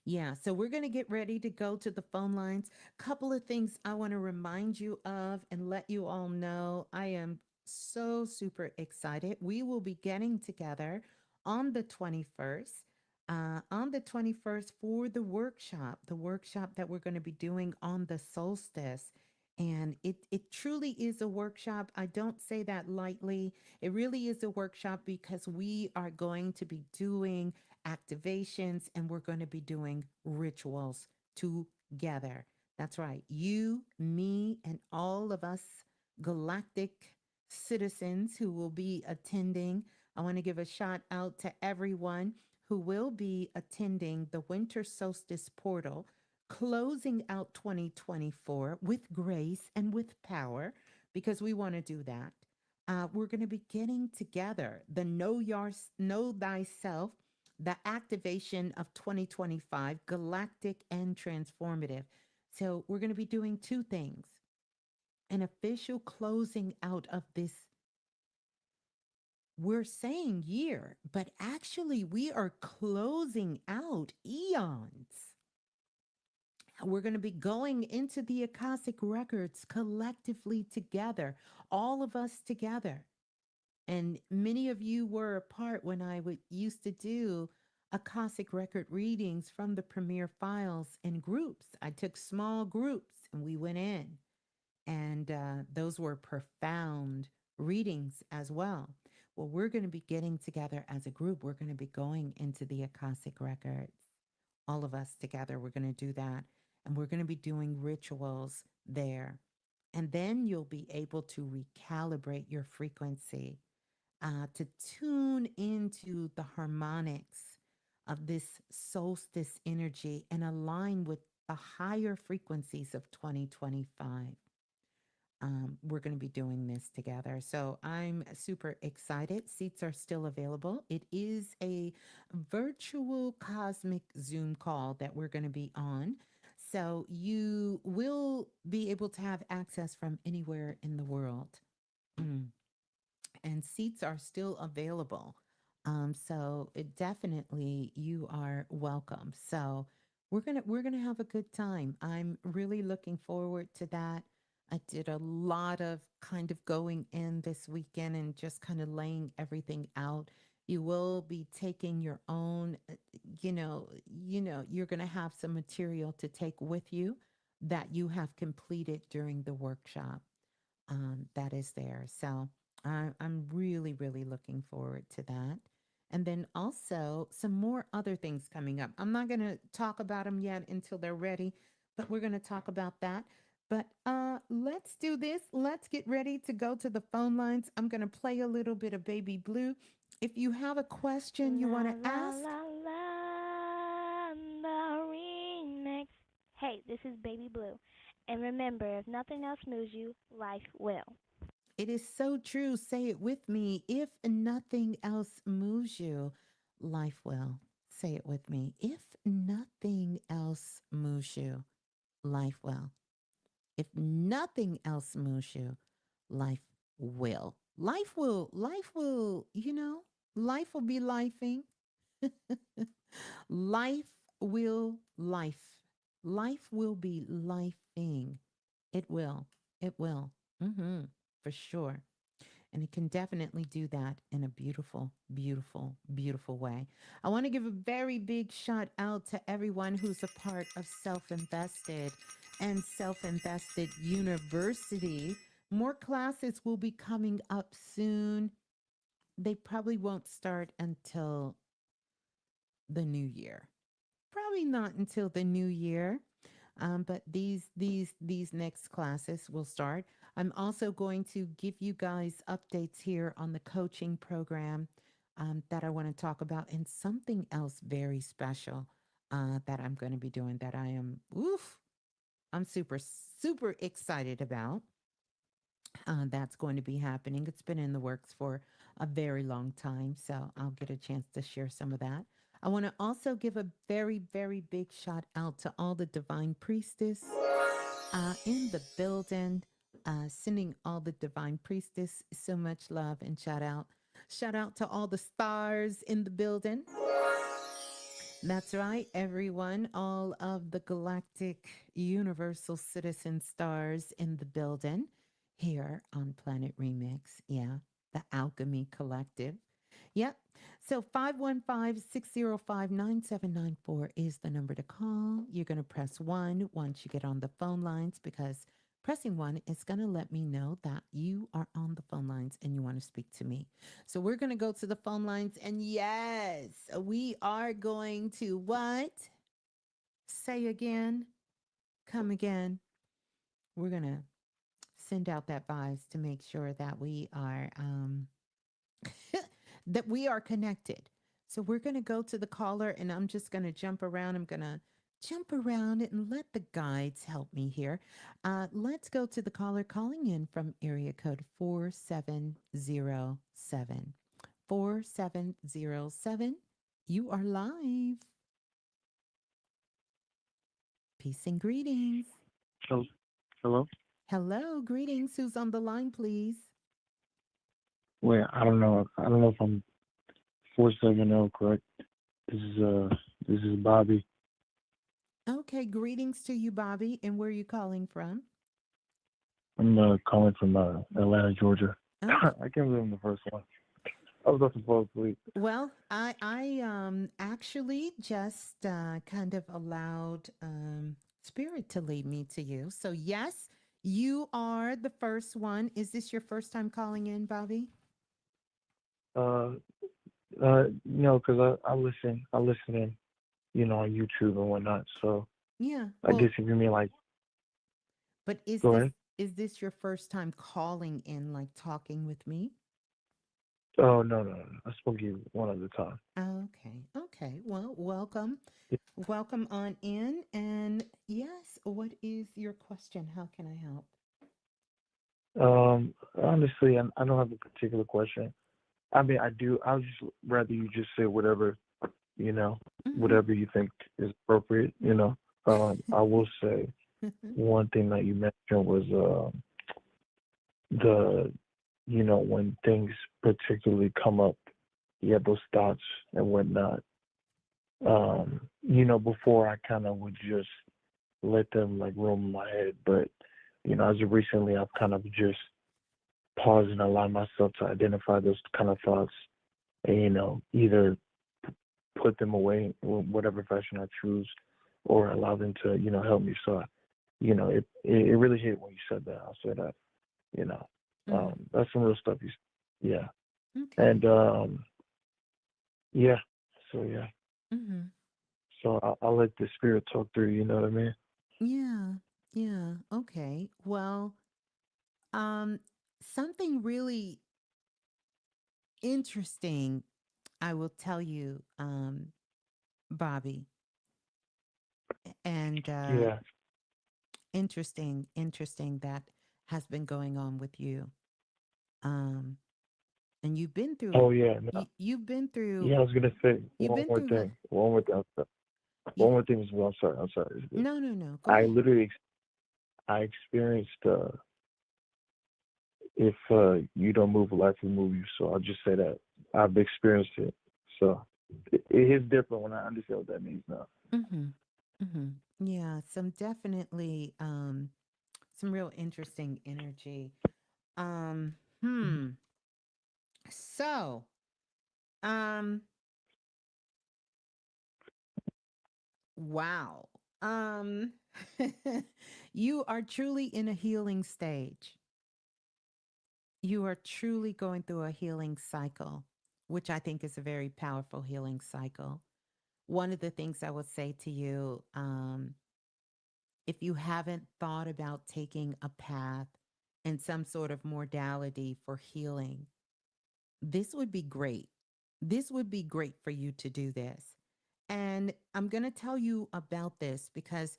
yeah, so we're going to get ready to go to the phone lines. Couple of things I want to remind you of and let you all know. I am so super excited. We will be getting together on the 21st. On the 21st for the workshop that we're going to be doing on the solstice. And it truly is a workshop. I don't say that lightly. It really is a workshop because we are going to be doing activations, and we're going to be doing rituals together. That's right. You, me, and all of us galactic citizens who will be attending. I want to give a shout out to everyone who will be attending the winter solstice portal, closing out 2024 with grace and with power, because we want to do that. We're going to be getting together the know thyself, the activation of 2025, galactic and transformative. So we're going to be doing two things: an official closing out of this, we're saying year, but actually we are closing out eons. We're going to be going into the Akashic records collectively together, all of us together. And many of you were a part when I would used to do Akashic record readings from the Premier Files in groups. I took small groups and we went in, and those were profound readings as well. Well, we're going to be getting together as a group. We're going to be going into the Akashic records, all of us together. We're going to do that, and we're going to be doing rituals there. And then you'll be able to recalibrate your frequency, to tune into the harmonics of this solstice energy and align with the higher frequencies of 2025. We're going to be doing this together. So I'm super excited. Seats are still available. It is a virtual cosmic Zoom call that we're going to be on. So you will be able to have access from anywhere in the world. Mm. And seats are still available. So it definitely you are welcome. So we're gonna have a good time. I'm really looking forward to that. I did a lot of kind of going in this weekend and just kind of laying everything out. You will be taking your own, you're gonna have some material to take with you that you have completed during the workshop, that is there. So I'm really, really looking forward to that. And then also some more other things coming up. I'm not going to talk about them yet until they're ready, but we're going to talk about that. But let's do this. Let's get ready to go to the phone lines. I'm going to play a little bit of Baby Blue. If you have a question you want La to la ask, la la, the remix. Hey, this is Baby Blue. And remember, if nothing else moves you, life will. it is so true. Say it with me. If nothing else moves you, life will. Say it with me. If nothing else moves you, life will. If nothing else moves you, life life will be lifing. Life will life. Life will be lifing. It will. It will. For sure. And it can definitely do that in a beautiful, beautiful, beautiful way. I want to give a very big shout out to everyone who's a part of Self Invested and Self Invested University. More classes will be coming up soon. They probably won't start until the new year. Probably not until the new year. But these next classes will start. I'm also going to give you guys updates here on the coaching program that I want to talk about, and something else very special that I'm going to be doing that I'm super excited about. That's going to be happening. It's been in the works for a very long time, so I'll get a chance to share some of that. I want to also give a very big shout out to all the divine priestess in the building. Sending all the divine priestess so much love and shout out. Shout out to all the stars in the building. That's right, everyone. All of the galactic universal citizen stars in the building here on Planet Remix. Yeah, the Alchemy Collective. Yep. So 515-605-9794 is the number to call. You're going to press 1 once you get on the phone lines, because pressing 1 is going to let me know that you are on the phone lines and you want to speak to me. So we're going to go to the phone lines, and yes, we are going to what? Say again. Come again. We're going to send out that vibes to make sure that we are that we are connected. So we're going to go to the caller, and I'm just going to jump around. I'm going to jump around and let the guides help me here. Let's go to the caller calling in from area code 4707. 4707. You are live. Peace and greetings. Hel- Hello? Hello, greetings. Who's on the line, please? Wait, I don't know. I don't know if I'm 470 correct. This is Bobby. Okay, greetings to you, Bobby. And where are you calling from? I'm calling from Atlanta, Georgia. Okay. I can't believe I'm the first one. I was about to fall asleep. Well, I actually just kind of allowed spirit to lead me to you. So yes, you are the first one. Is this your first time calling in, Bobby? Uh, no, because I listen in, on YouTube and whatnot. So Yeah. I guess Well, if you mean like, but go ahead. is this your first time calling in, like talking with me? Oh no. I spoke to you one at a time. Okay. Okay. Well, welcome. Welcome on in. And yes, what is your question? How can I help? Honestly, I don't have a particular question. I mean, I do. I'll just rather you just say whatever, you know, Mm-hmm. whatever you think is appropriate. I will say one thing that you mentioned was the, when things particularly come up, you have those thoughts and whatnot. Before I kind of would just let them like roam in my head, but as of recently, I've kind of just paused and allowed myself to identify those kind of thoughts, and either put them away in whatever fashion I choose, or allow them to help me. So it really hit when you said that. I'll say that. You know, Mm-hmm. that's some real stuff. Yeah, Okay. and yeah. So yeah, Mm-hmm. so I'll let the spirit talk through. You know what I mean? Yeah. Yeah. Okay. Well, um, something really interesting I will tell you, Bobby, and Yeah. interesting that has been going on with you. Um, and you've been through Oh yeah. No, you've been through yeah. I was gonna say you've one been more through thing. One more thing. you One more thing as well. I'm sorry. I'm sorry. no, go I ahead. literally I experienced if you don't move, life will move you. So I'll just say that I've experienced it. So it is different when I understand what that means now. Mhm. Mhm. Yeah, some definitely some real interesting energy. Hmm. So, um wow. Um you are truly in a healing stage. You are truly going through a healing cycle, which I think is a very powerful healing cycle. One of the things I would say to you, if you haven't thought about taking a path and some sort of modality for healing, this would be great. This would be great for you to do this. And I'm going to tell you about this because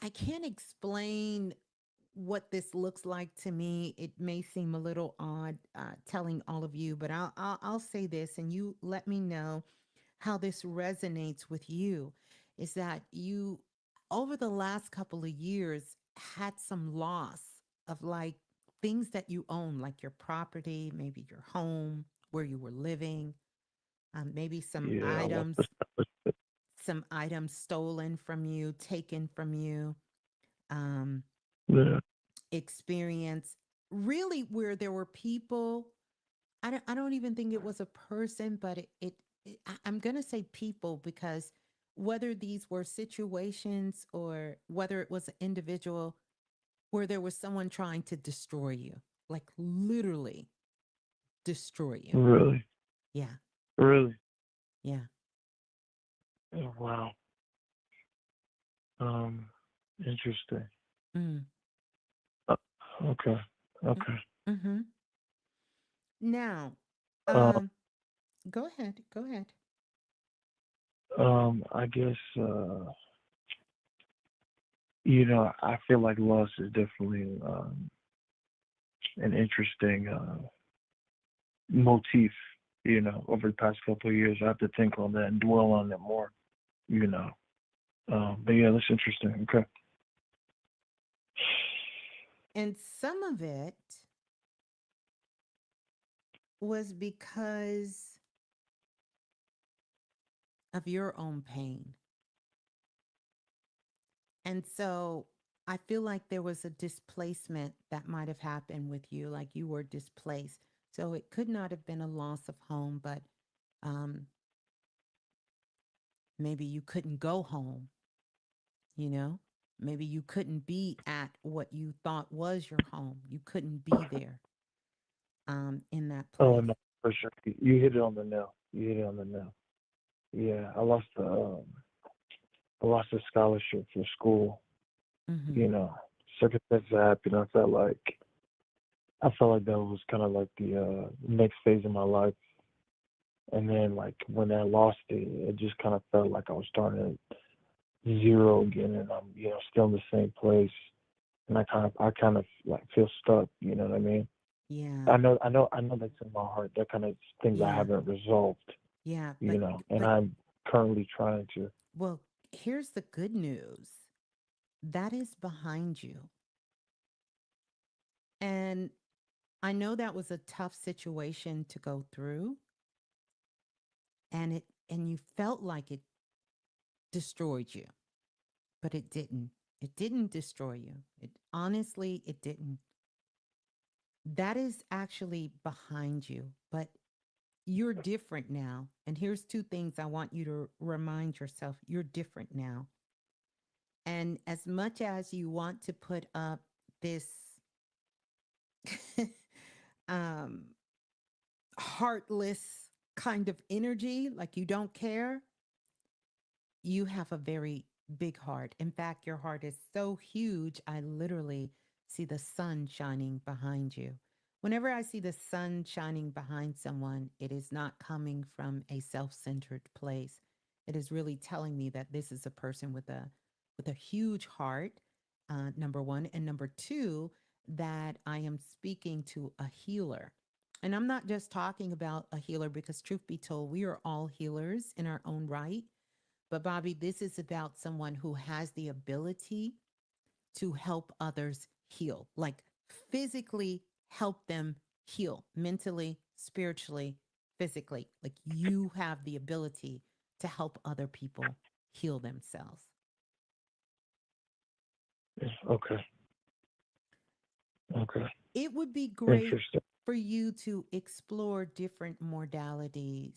I can't explain what this looks like to me. It may seem a little odd telling all of you, but I'll say this, and you let me know how this resonates with you. Is that you over the last couple of years had some loss of like things that you own, like your property, maybe your home, where you were living, maybe Yeah, I lost the some items stolen from you, taken from you. Um, yeah, Experience really where there were people. I don't even think it was a person, but I'm going to say people because whether these were situations or whether it was an individual where there was someone trying to destroy you, like literally destroy you. really, Yeah. really. Yeah. Oh, wow. Um, interesting. Mm. Uh, okay, okay. Mm-hmm. Now, Um, um, go ahead. Go ahead. I guess you know, I feel like loss is definitely an interesting motif. You know, over the past couple of years, I have to think on that and dwell on it more. You know, but yeah, that's interesting. Okay. And some of it was because of your own pain. And so I feel like there was a displacement that might have happened with you, like you were displaced. So it could not have been a loss of home, but um, maybe you couldn't go home, you know? Maybe you couldn't be at what you thought was your home. You couldn't be there in that Oh place. no, for sure. You hit it on the nail. You hit it on the nail. Yeah, I lost a scholarship for school. Mm-hmm. You know, circumstances happened. I felt like that was kind of like the next phase of my life. And then like when I lost it, it just kind of felt like I was starting at zero again, and I'm still in the same place, and I kind of like feel stuck. You know what I mean? Yeah. I know that's in my heart. That kind of things I Yeah. haven't resolved. Yeah. And But, I'm currently trying to. well, here's the good news that is behind you. And I know that was a tough situation to go through and you felt like it destroyed you, but it didn't. It didn't destroy you. It honestly it didn't. That is actually behind you, but you're different now. And here's two things I want you to remind yourself. You're different now. And as much as you want to put up this um heartless kind of energy, like you don't care, you have a very big heart. In fact, your heart is so huge, I literally see the sun shining behind you. Whenever I see the sun shining behind someone, it is not coming from a self-centered place. It is really telling me that this is a person with a huge heart. Number one, and number two, that I am speaking to a healer. And I'm not just talking about a healer because, truth be told, we are all healers in our own right. But Bobby, this is about someone who has the ability to help others heal, like physically help them heal mentally, spiritually, physically. Like you have the ability to help other people heal themselves. Yeah. Okay. Okay. It would be great Interesting. for you to explore different modalities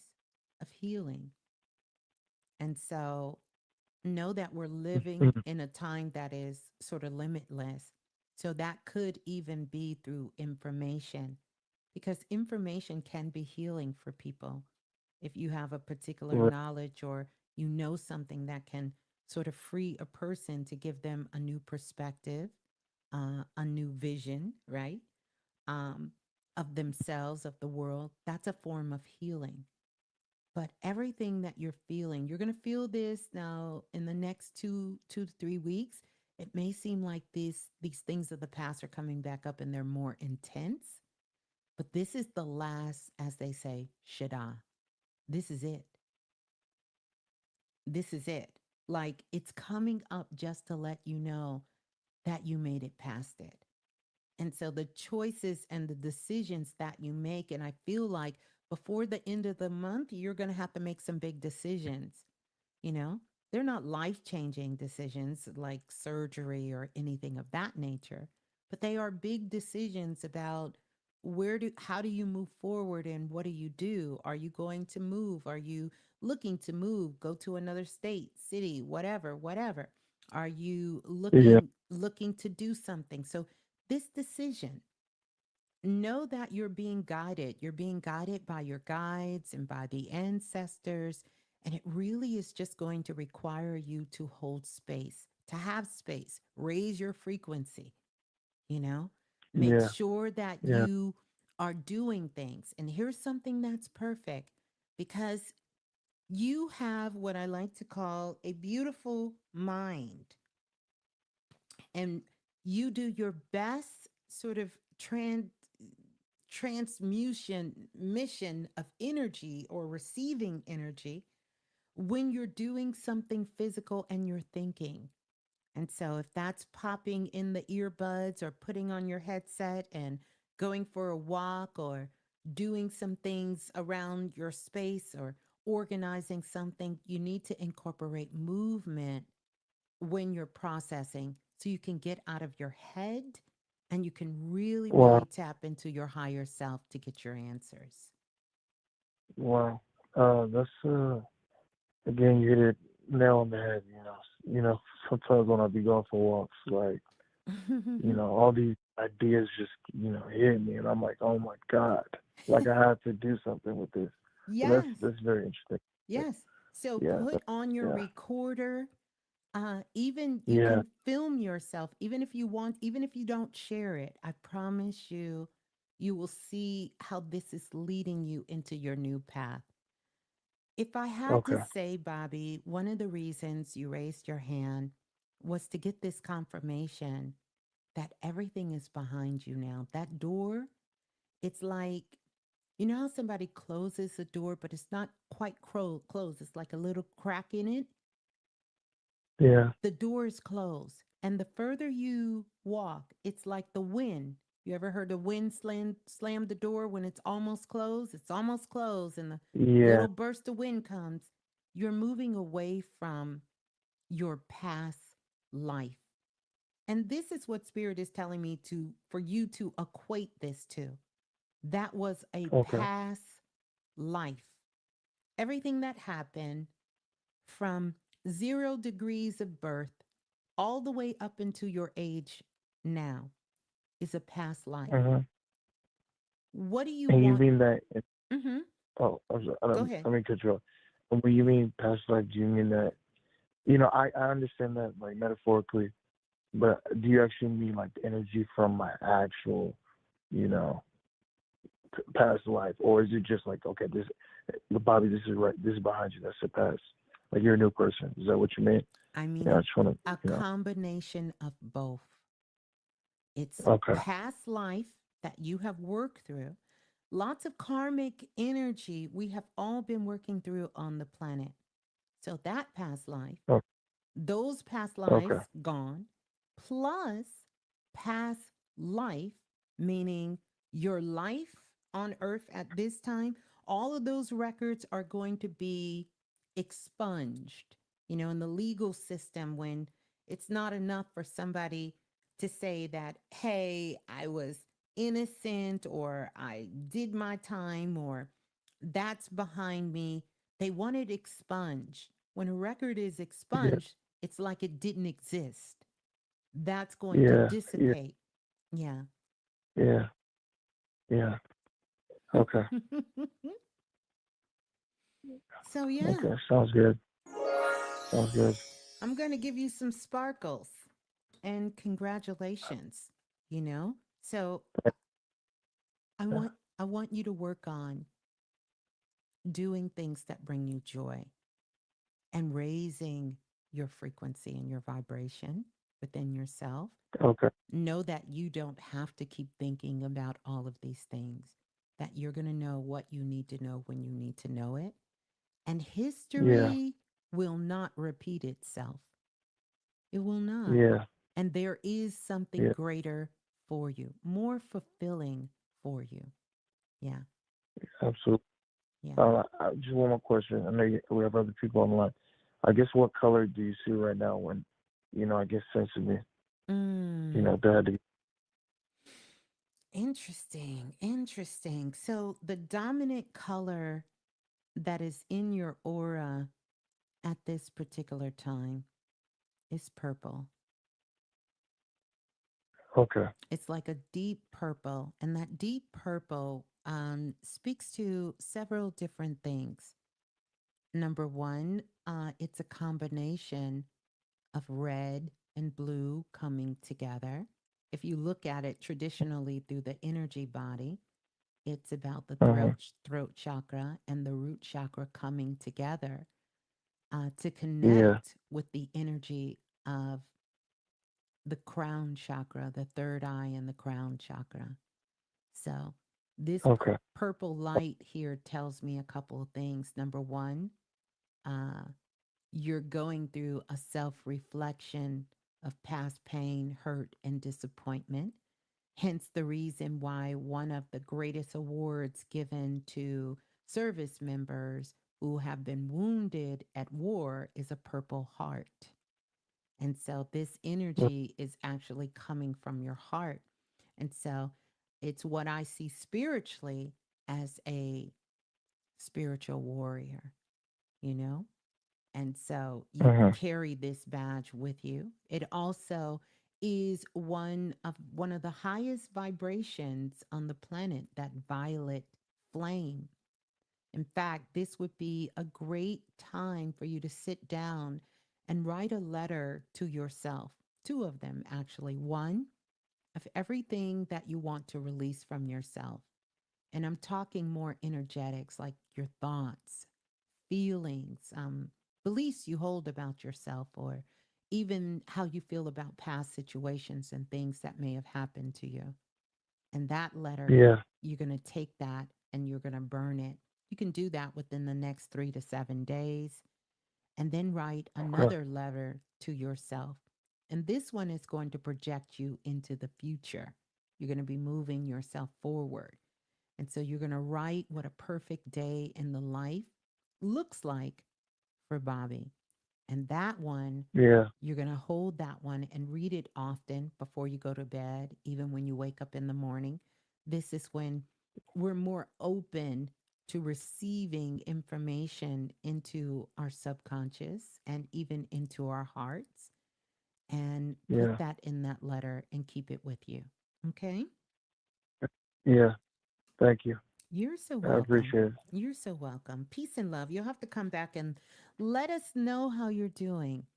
of healing. And so know that we're living Mhm. in a time that is sort of limitless. So that could even be through information, because information can be healing for people. If you have a particular Right. knowledge or you know something that can sort of free a person to give them a new perspective, a new vision, right? Um, of themselves, of the world, that's a form of healing. But everything that you're feeling, you're going to feel this now in the next 2 to 3 weeks. It may seem like these things of the past are coming back up and they're more intense, but this is the last, as they say, shada. This is it. This is it. Like it's coming up just to let you know that you made it past it. And so the choices and the decisions that you make, and I feel like before the end of the month, you're going to have to make some big decisions. You know, they're not life changing decisions like surgery or anything of that nature, but they are big decisions about how do you move forward and what do you do? Are you going to move? Are you looking to move, go to another state, city, whatever, whatever? Are you Yeah. looking to do something? So this decision, know that you're being guided. You're being guided by your guides and by the ancestors. And it really is just going to require you to hold space, to have space, raise your frequency, you know, make Yeah. sure that Yeah. you are doing things. And here's something that's perfect, because you have what I like to call a beautiful mind, and you do your best sort of transmutation mission of energy or receiving energy when you're doing something physical and you're thinking. And so if that's popping in the earbuds or putting on your headset and going for a walk or doing some things around your space or organizing something, you need to incorporate movement when you're processing so you can get out of your head and you can really, Wow. really tap into your higher self to get your answers. Wow. That's again, you hit it nail on the head. Sometimes when I be going for walks, like all these ideas just hit me, and I'm like, oh my god, like I have to do something with this. So that's Yes, that's very interesting. yes. So Yeah. put on your Yeah. recorder. Even you Yeah. can film yourself, even if you want, even if you don't share it. I promise you, you will see how this is leading you into your new path. If I had to Okay. say, Bobby, one of the reasons you raised your hand was to get this confirmation that everything is behind you now. That door, it's like, you know how somebody closes a door, but it's not quite closed. It's like a little crack in it. Yeah. The door is closed. And the further you walk, it's like the wind. You ever heard the wind slam the door when it's almost closed? It's almost closed, and the Yeah. little burst of wind comes. You're moving away from your past life. And this is what Spirit is telling me to for you to equate this to. That was a Okay. past life. Everything that happened from 0 degrees of birth all the way up into your age now is a past life. Hmm. What do you And you want? mean that? Mm-hmm. Oh, I'm sorry. Go ahead. I mean, cut you off. And when you mean past life, do you mean that? I understand that like metaphorically, but do you actually mean like the energy from my actual, you know, past life, or is it just like, okay, Bobby, this is right, this is behind you, that's the past, like you're a new person? Is that what you mean? I mean, Yeah, I just want to, a combination of both. It's Okay, past life that you have worked through, lots of karmic energy we have all been working through on the planet. So that past life, oh, those past okay, lives gone, plus past life, meaning Your life on earth at this time, all of those records are going to be expunged. In the legal system, when it's not enough for somebody to say that, hey, I was innocent or I did my time or that's behind me, they want it expunged. When a record is Yeah, expunged, it's like it didn't exist. That's going to yeah, yeah, dissipate. Yeah. yeah, yeah. Okay, So, yeah, okay. Sounds good. Sounds good. I'm going to give you some sparkles and congratulations, you know? So, I Yeah. want I want you to work on doing things that bring you joy and raising your frequency and your vibration within yourself. Okay. Know that you don't have to keep thinking about all of these things, that you're going to know what you need to know when you need to know it. And Yeah, history will not repeat itself. It will not. yeah, And there is something yeah. greater for you, more fulfilling for you. Yeah. Absolutely. Yeah. Just one more question. I know we have other people on the line. I guess what color do you see right now when, I guess sensibly, Mm, there had to be. interesting. Interesting. So, the dominant color that is in your aura at this particular time is purple. Okay. It's like a deep purple, and that deep purple speaks to several different things. Number one, it's a combination of red and blue coming together. If you look at it traditionally through the energy body, it's about the Uh-huh. throat chakra and the root chakra coming together to Yeah. connect with the energy of the crown chakra, the third eye, and the crown chakra. So, this Okay. purple light here tells me a couple of things. Number one, uh, you're going through a self reflection of past pain, hurt, and disappointment. Hence, the reason why one of the greatest awards given to service members who have been wounded at war is a Purple Heart. And so, this Mm. energy is actually coming from your heart. And so, it's what I see spiritually as a spiritual warrior, you know? And so you Uh-huh. carry this badge with you. It also is one of the highest vibrations on the planet, that violet flame. In fact, this would be a great time for you to sit down and write a letter to yourself. Two of them, actually. One of everything that you want to release from yourself. And I'm talking more energetics, like your thoughts, feelings, beliefs you hold about yourself, or even how you feel about past situations and things that may have happened to you. And that letter, Yeah. you're going to take that and you're going to burn it. You can do that within the next 3 to 7 days, and then write Okay. another letter to yourself. And this one is going to project you into the future. You're going to be moving yourself forward. And so you're going to write what a perfect day in the life looks like for Bobby. And that one, Yeah. you're going to hold that one and read it often before you go to bed, even when you wake up in the morning. This is when we're more open to receiving information into our subconscious and even into our hearts. And put Yeah. that in that letter and keep it with you. Okay? Yeah. Thank you. You're so I welcome. appreciate it. You're so welcome. Peace and love. You'll have to come back and let us know how you're doing.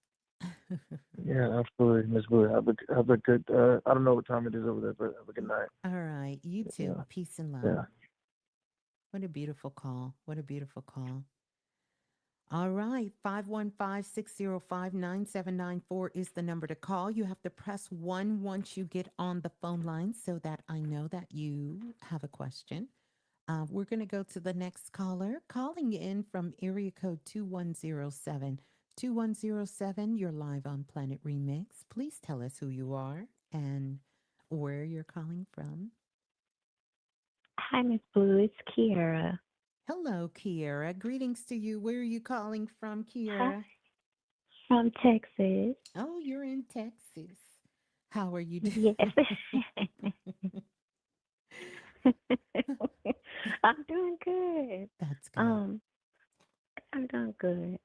Yeah, absolutely, Ms.Blue. Have a good. I don't know what time it is over there, but have a good night. All right. You too. Yeah. Peace and love. Yeah. What a beautiful call. What a beautiful call. All right. 515-605-9794 is the number to call. You have to press 1 once you get on the phone line so that I know that you have a question. We're going to go to the next caller calling in from area code 2107. 2107, you're live on Planet Remix. Please tell us who you are and where you're calling from. Hi, Miss Blue. It's Kiera. Hello, Kiera. Greetings to you. Where are you calling from, Hi, Kiera? from Texas. Oh, you're in Texas. How are you Yes. doing? I'm doing good. That's good. Um, I'm doing good.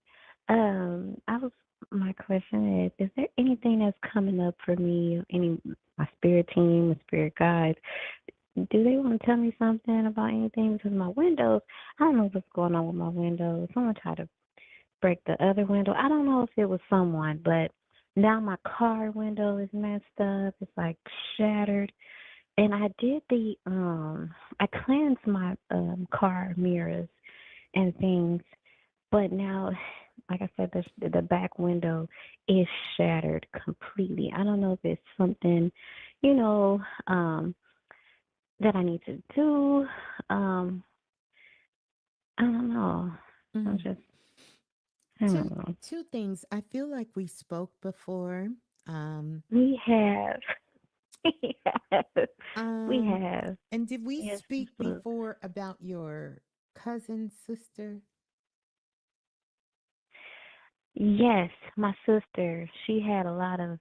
I was my question is there anything that's coming up for me, any my spirit team, my spirit guides? Do they want to tell me something about anything? Because my windows, I don't know what's going on with my windows. Someone tried to break the other window. I don't know if it was someone, but now my car window is messed up. It's like shattered. And I did I cleansed my car mirrors and things, but now like I said, the back window is shattered completely. I don't know if it's something, you know, that I need to do. Um, I don't know. I'm Mm. just I Two don't know. two things. I feel like we spoke before. Um, We have we have we um, have. and did we Yes, Miss speak Blue. before about your cousin, sister? Yes, my sister, she had a lot of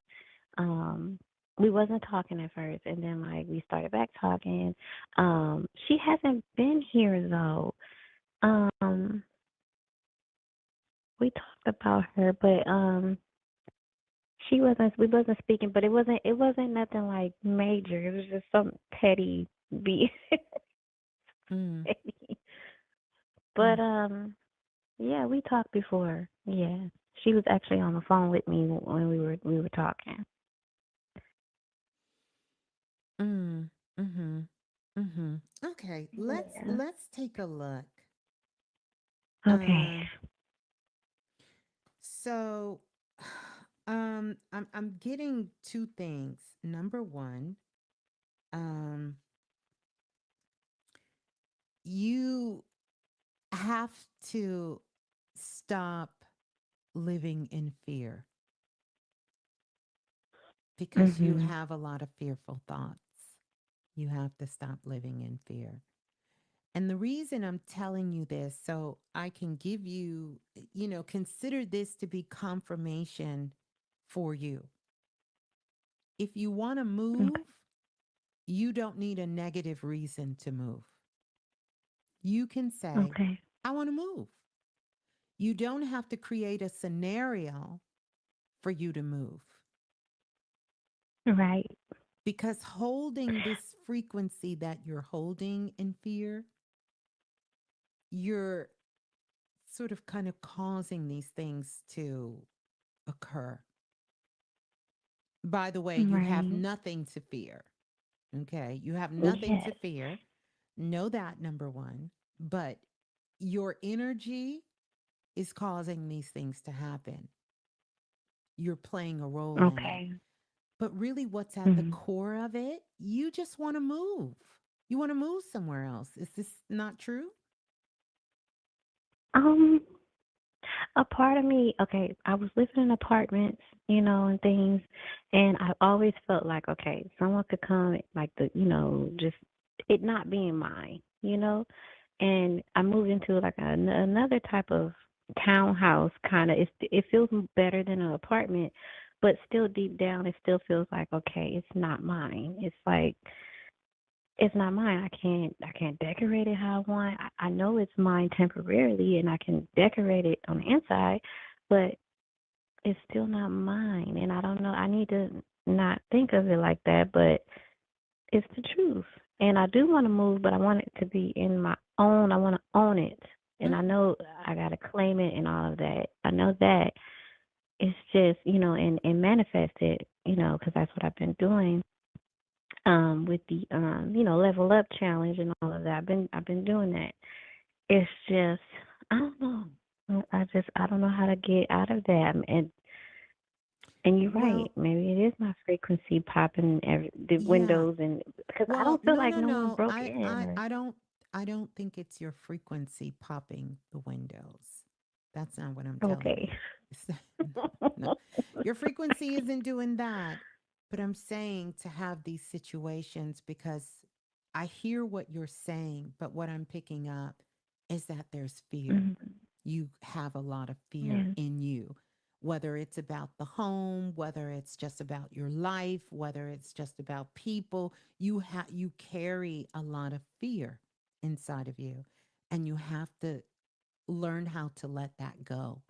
we wasn't talking at first and then like we started back talking. She hasn't been here though. Um we talked about her but she wasn't we wasn't speaking but it wasn't nothing like major. It was just some petty be Mm, petty. mm, But yeah, we talked before. Yeah. She was actually on the phone with me when we were talking. mm, mm-hmm, mm-hmm. Okay, let's Yeah. let's take a look. Okay. Um, so, I'm getting two things. Number one, um, you have to stop living in fear because you Mhm. have a lot of fearful thoughts. You have to stop living in fear. And the reason I'm telling you this, so I can give you, consider this to be confirmation for you. If you want to Okay. move, you don't need a negative reason to move. You can say, Okay. I want to move. You don't have to create a scenario for you to move Right. because holding this frequency that you're holding in fear, you're sort of kind of causing these things to occur. By the way, you have Right. nothing to fear. Okay. You have nothing to Yes. fear. Know that, number one. But your energy is causing these things to happen. You're playing a role in it. Okay. But really, what's at the Mhm. core of it, you just want to move. You want to move somewhere else. Is this not true? Um, a part of me, okay, I was living in apartments, and things, and I always felt like, okay, someone could come, like just it not being mine. And I moved into like another type of townhouse, kind of. It feels better than an apartment, but still deep down, it still feels like, okay, it's not mine. It's not mine. I can't decorate it how I want. I know it's mine temporarily and I can decorate it on the inside, but it's still not mine. And I don't know. I need to not think of it like that, but it's the truth. And I do want to move, but I want it to be in my own. I want to own it. And I Mm, know I got to claim it and all of that. I know that it's just, and manifest it, because that's what I've been doing with the level up challenge and all of that. I've been doing that. It's just I don't know. I don't know how to get out of that. And you're right. well, Maybe it is my frequency popping the yeah. windows and because I Well, don't feel no, like no, no one no. broke I, in I, or I don't, I don't think it's your frequency popping the windows. That's not what I'm telling okay. you. No, your frequency isn't doing that. But I'm saying to have these situations because I hear what you're saying, but what I'm picking up is that there's fear. Mhm. You have a lot of fear Yeah. in you, whether it's about the home, whether it's just about your life, whether it's just about people. You carry a lot of fear inside of you, and you have to learn how to let that go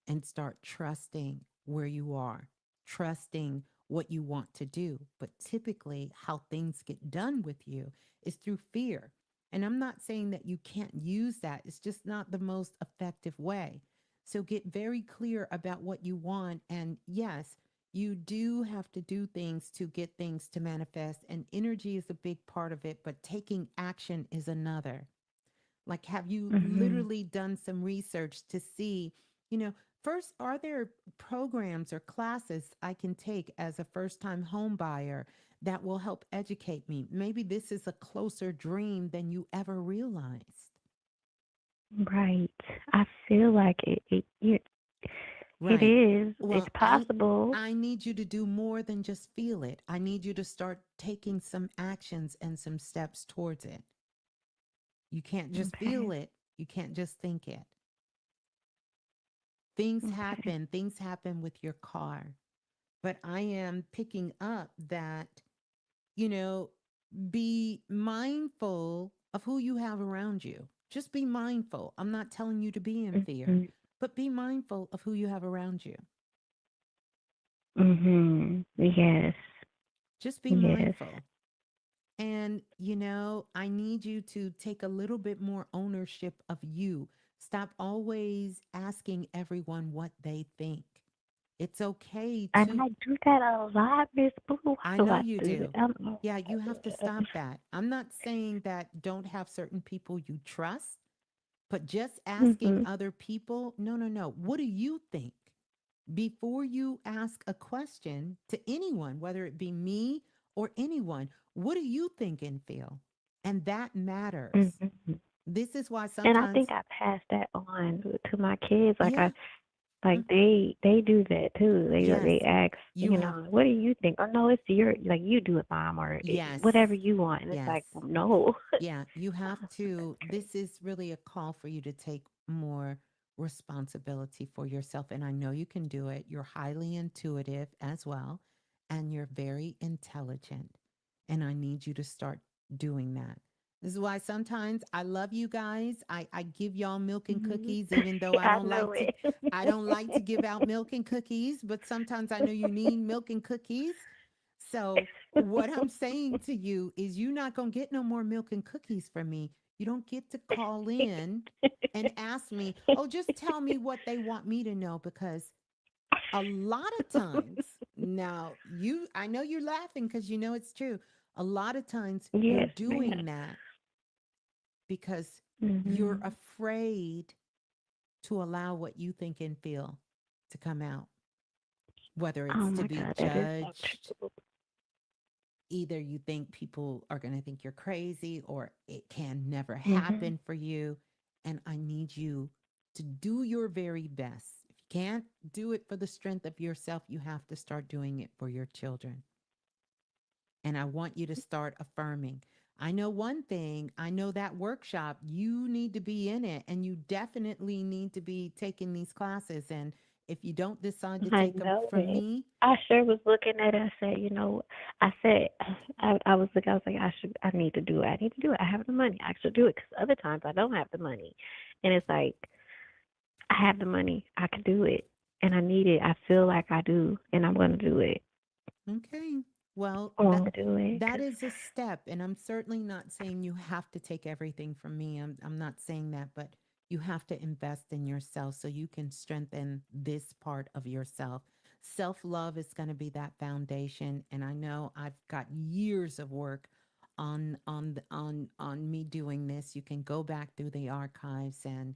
and start trusting where you are, trusting what you want to do. But typically, how things get done with you is through fear. And I'm not saying that you can't use that, it's just not the most effective way. So get very clear about what you want. And yes, you do have to do things to get things to manifest, and energy is a big part of it, but taking action is another. Like, have you Mhm. literally done some research to see, you know, first, are there programs or classes I can take as a first time home buyer that will help educate me? Maybe this is a closer dream than you ever realized. Right. I feel like it Right. is. It's Well, possible. I need you to do more than just feel it. I need you to start taking some actions and some steps towards it. You can't just feel Okay. it. You can't just think it. Okay. Things happen with your car. But I am picking up that, you know, be mindful of who you have around you. Just be mindful. I'm not telling you to be in fear, Mhm. but be mindful of who you have around you. Mhm. Yes. Just be Yes. mindful. And, I need you to take a little bit more ownership of you. Stop always asking everyone what they think. It's okay And to I do that a lot, Miss Blue. Why I do know I you do that? do. I don't know Yeah, why I you do have to that. stop that. I'm not saying that don't have certain people you trust, but just asking Mhm. other people, no, no, no. What do you think? Before you ask a question to anyone, whether it be me or anyone, what do you think and feel? And that matters. Mhm. This is why And I sometimes, think I passed that on to my kids. yeah, Like mm, they do that too. They yes, ask, you have, what do you think? Oh no, it's your like you do it, mom, or whatever yes, you want. And it's yes. like no. Yeah, you have That's to. crazy. This is really a call for you to take more responsibility for yourself. And I know you can do it. You're highly intuitive as well, and you're very intelligent. And I need you to start doing that. This is why sometimes I love you guys. I give y'all milk and Mhm. cookies, even though I know it. I don't like to give out milk and cookies, but sometimes I know you need milk and cookies. So what I'm saying to you is you're not going to get no more milk and cookies from me. You don't get to call in and ask me, oh, just tell me what they want me to know, because a lot of times, now I know you're laughing because you know it's true. A lot of times you're Yes, ma'am. doing that because you're Mhm. afraid to allow what you think and feel to come out, whether Oh it's to my be God, that is so judged. true. Either you think people are going to think you're crazy, or it can never Mhm. happen for you. And I need you to do your very best. If you can't do it for the strength of yourself, you have to start doing it for your children. And I want you to start affirming. I know one thing, I know that workshop, you need to be in it, and you definitely need to be taking these classes. And if you don't decide to I take them know from it. me, I sure was looking at it. I said, I said, I was looking. I was like, I need to do it. I need to do it. I have the money. I should do it because other times I don't have the money, and it's like I have the money. I can do it, and I need it. I feel like I do, and I'm gonna do it. okay. Well, I'm gonna do it that because is a step, and I'm certainly not saying you have to take everything from me. I'm not saying that, but you have to invest in yourself so you can strengthen this part of yourself. Self-love is going to be that foundation, and I know I've got years of work on me doing this. You can go back through the archives and,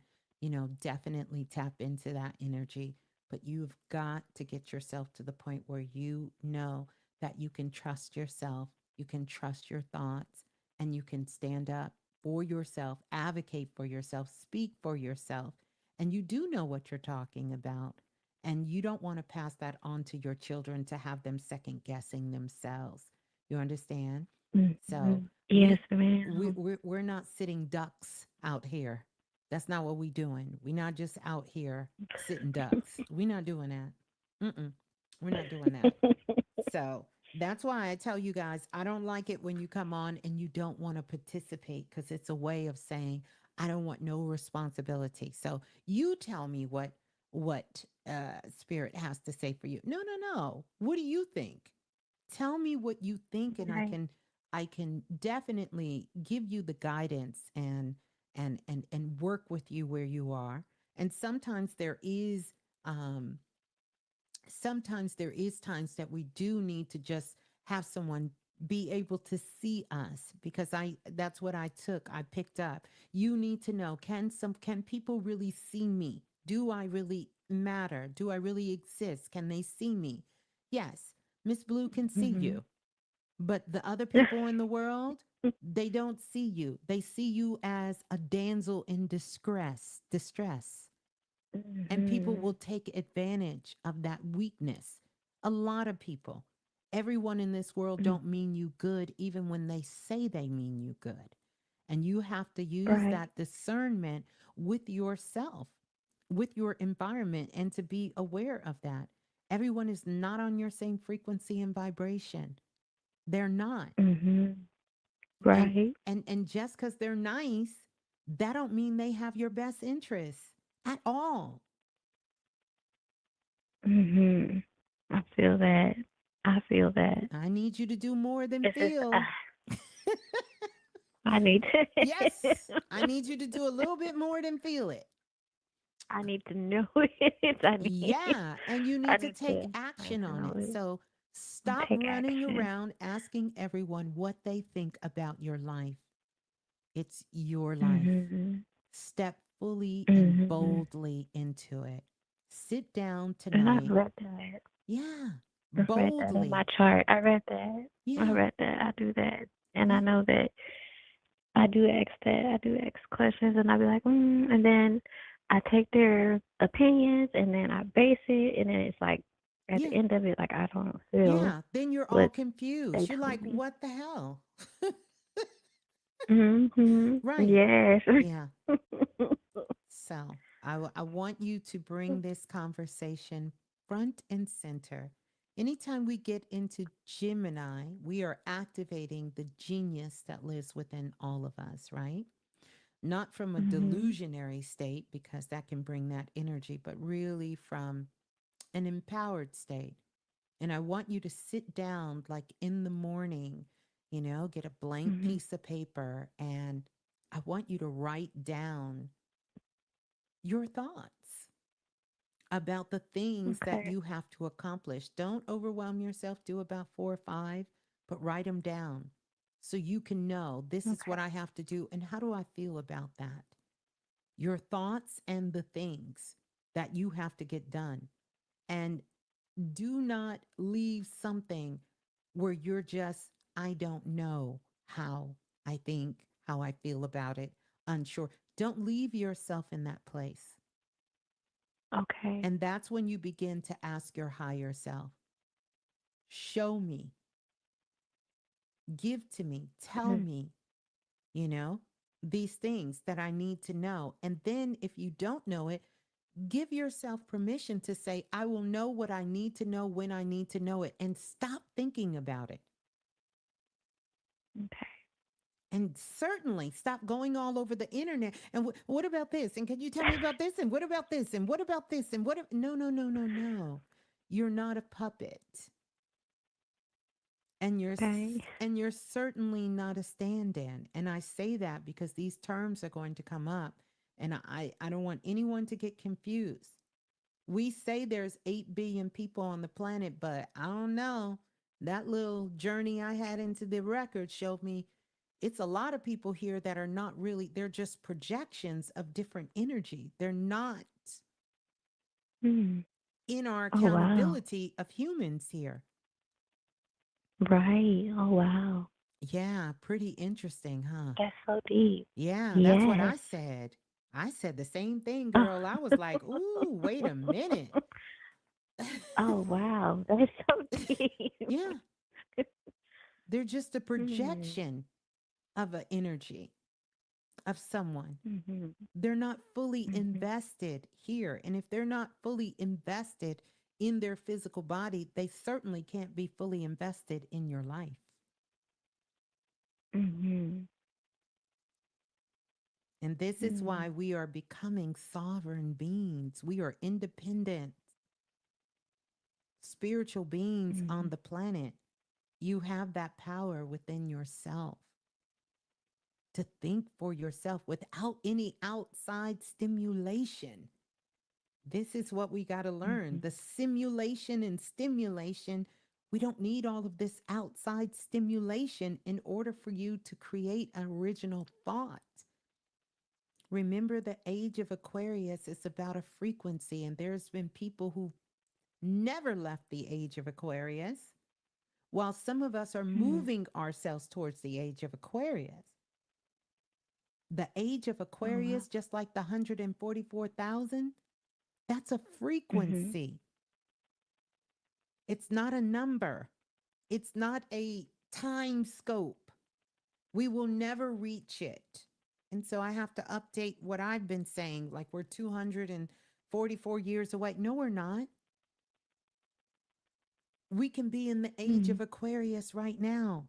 definitely tap into that energy, but you've got to get yourself to the point where you know that you can trust yourself, you can trust your thoughts, and you can stand up for yourself, advocate for yourself, speak for yourself, and you do know what you're talking about. And you don't want to pass that on to your children to have them second guessing themselves. You understand? So Yes, we ma'am. we're not sitting ducks out here. That's not what we doing. We're not just out here sitting ducks. We're not doing that. Mm-mm. We're not doing that. So that's why I tell you guys, I don't like it when you come on and you don't want to participate because it's a way of saying I don't want no responsibility. So you tell me what spirit has to say for you. No, no, no. What do you think? Tell me what you think, and Right. I can definitely give you the guidance and work with you where you are. And um sometimes there is times that we do need to just have someone be able to see us, because I that's what I took, I picked up. You need to know, can people really see me? Do I really matter? Do I really exist? Can they see me? Yes, Miss Blue can see Mhm. you, but the other people in the world, they don't see you. They see you as a damsel in distress, and people will Mhm. take advantage of that weakness. A lot of people. Everyone in this world Mm. don't mean you good even when they say they mean you good. And you have to use Right. that discernment with yourself, with your environment, and to be aware of that. Everyone is not on your same frequency and vibration. They're not. Mhm. And Right. and just because they're nice, that don't mean they have your best interests at all. Mhm. I feel that. I feel that. I need you to do more than It's just feel. I need to Yes, I need you to do a little bit more than feel it. I need to know it. Yeah, and you I need to need take to I need action to on know it. it So and stop take running action. around asking everyone what they think about your life. It's your life. Mhm. Step fully and Mhm. boldly into it. Sit down And I've tonight. read that. Yeah, I've read that in my boldly. chart. I read that. I Yeah, read that. I do that. And I yeah, know that I do ask that. I do ask questions, and I be like, and then I take their opinions, and then I base it, and then it's like at the yeah, end of it, like I don't feel yeah. Then you're all what they confused. You're told like, me. what the hell? Right. Yes. Yeah. So I want you to bring this conversation front and center. Anytime we get into Gemini, we are activating the genius that lives within all of us, right? Not from a Mhm. delusionary state, because that can bring that energy, but really from an empowered state. And I want you to sit down like in the morning, get a blank Mhm. piece of paper, and I want you to write down your thoughts about the things that Okay. you have to accomplish. Don't overwhelm yourself. Do about 4 or 5, but write them down so you can know this is what Okay. I have to do. And how do I feel about that? Your thoughts and the things that you have to get done. And do not leave something where you're just, I don't know how I think, how I feel about it, unsure. Don't leave yourself in that place. Okay. And that's when you begin to ask your higher self, show me, give to me, tell Mhm. me, you know, these things that I need to know. And then if you don't know it, give yourself permission to say, I will know what I need to know when I need to know it, and stop thinking about it. Okay. And certainly stop going all over the internet. And what about this? And can you tell me about this? And what about this? And what about this? And what? No, no, no, no, no. You're not a puppet. And Okay. you're certainly not a stand-in. And I say that because these terms are going to come up, and I don't want anyone to get confused. We say there's 8 billion people on the planet, but I don't know. That little journey I had into the record showed me it's a lot of people here that are not really, they're just projections of different energy. They're not Hmm. in our Oh wow. accountability of humans here. Right. Oh wow. Yeah, pretty interesting, huh? That's so deep. Yeah, that's what Yes. I said. I said the same thing, Oh, girl. I was like, ooh, wait a minute. oh wow. That's so deep. Yeah, They're just a Mm. projection of an energy of someone. Mhm. They're not fully Mhm. invested here. And if they're not fully invested in their physical body, they certainly can't be fully invested in your life. Mhm. And this is why Mm. we are becoming sovereign beings. We are independent, spiritual beings on Mhm. the planet. You have that power within yourself to think for yourself without any outside stimulation. This is what we got to learn, Mhm. the simulation and stimulation. We don't need all of this outside stimulation in order for you to create an original thought. Remember, the age of Aquarius is about a frequency, and there's been people who never left the age of Aquarius, while some of us are Mm. moving ourselves towards the age of Aquarius. The age of Oh wow. Aquarius, just like the 144,000, that's a Mhm. frequency. It's not a number, it's not a time scope. We will never reach it. And so I have to update what I've been saying, like we're 244 years away. No, we're not. We can be in the age of Mm. Aquarius right now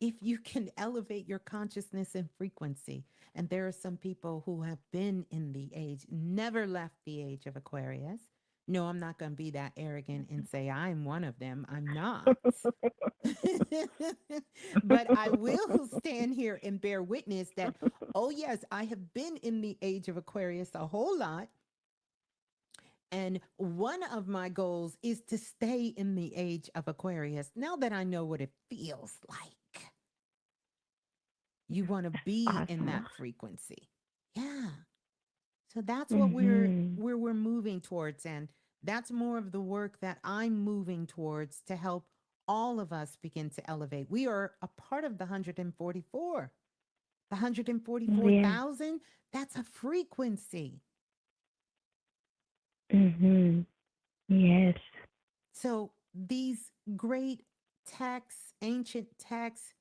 if you can elevate your consciousness and frequency. And there are some people who have been in the age, never left the age of Aquarius. No, I'm not going to be that arrogant and say I'm one of them. I'm not. But I will stand here and bear witness that, oh, yes, I have been in the age of Aquarius a whole lot. And one of my goals is to stay in the age of Aquarius. Now that I know what it feels like, you want to be in Awesome. that frequency. Yeah. So that's what Mhm. we're moving towards, and that's more of the work that I'm moving towards to help all of us begin to elevate. We are a part of the 144. The Yeah. 144,000, that's a frequency. Mhm. Yes. So these great texts, ancient texts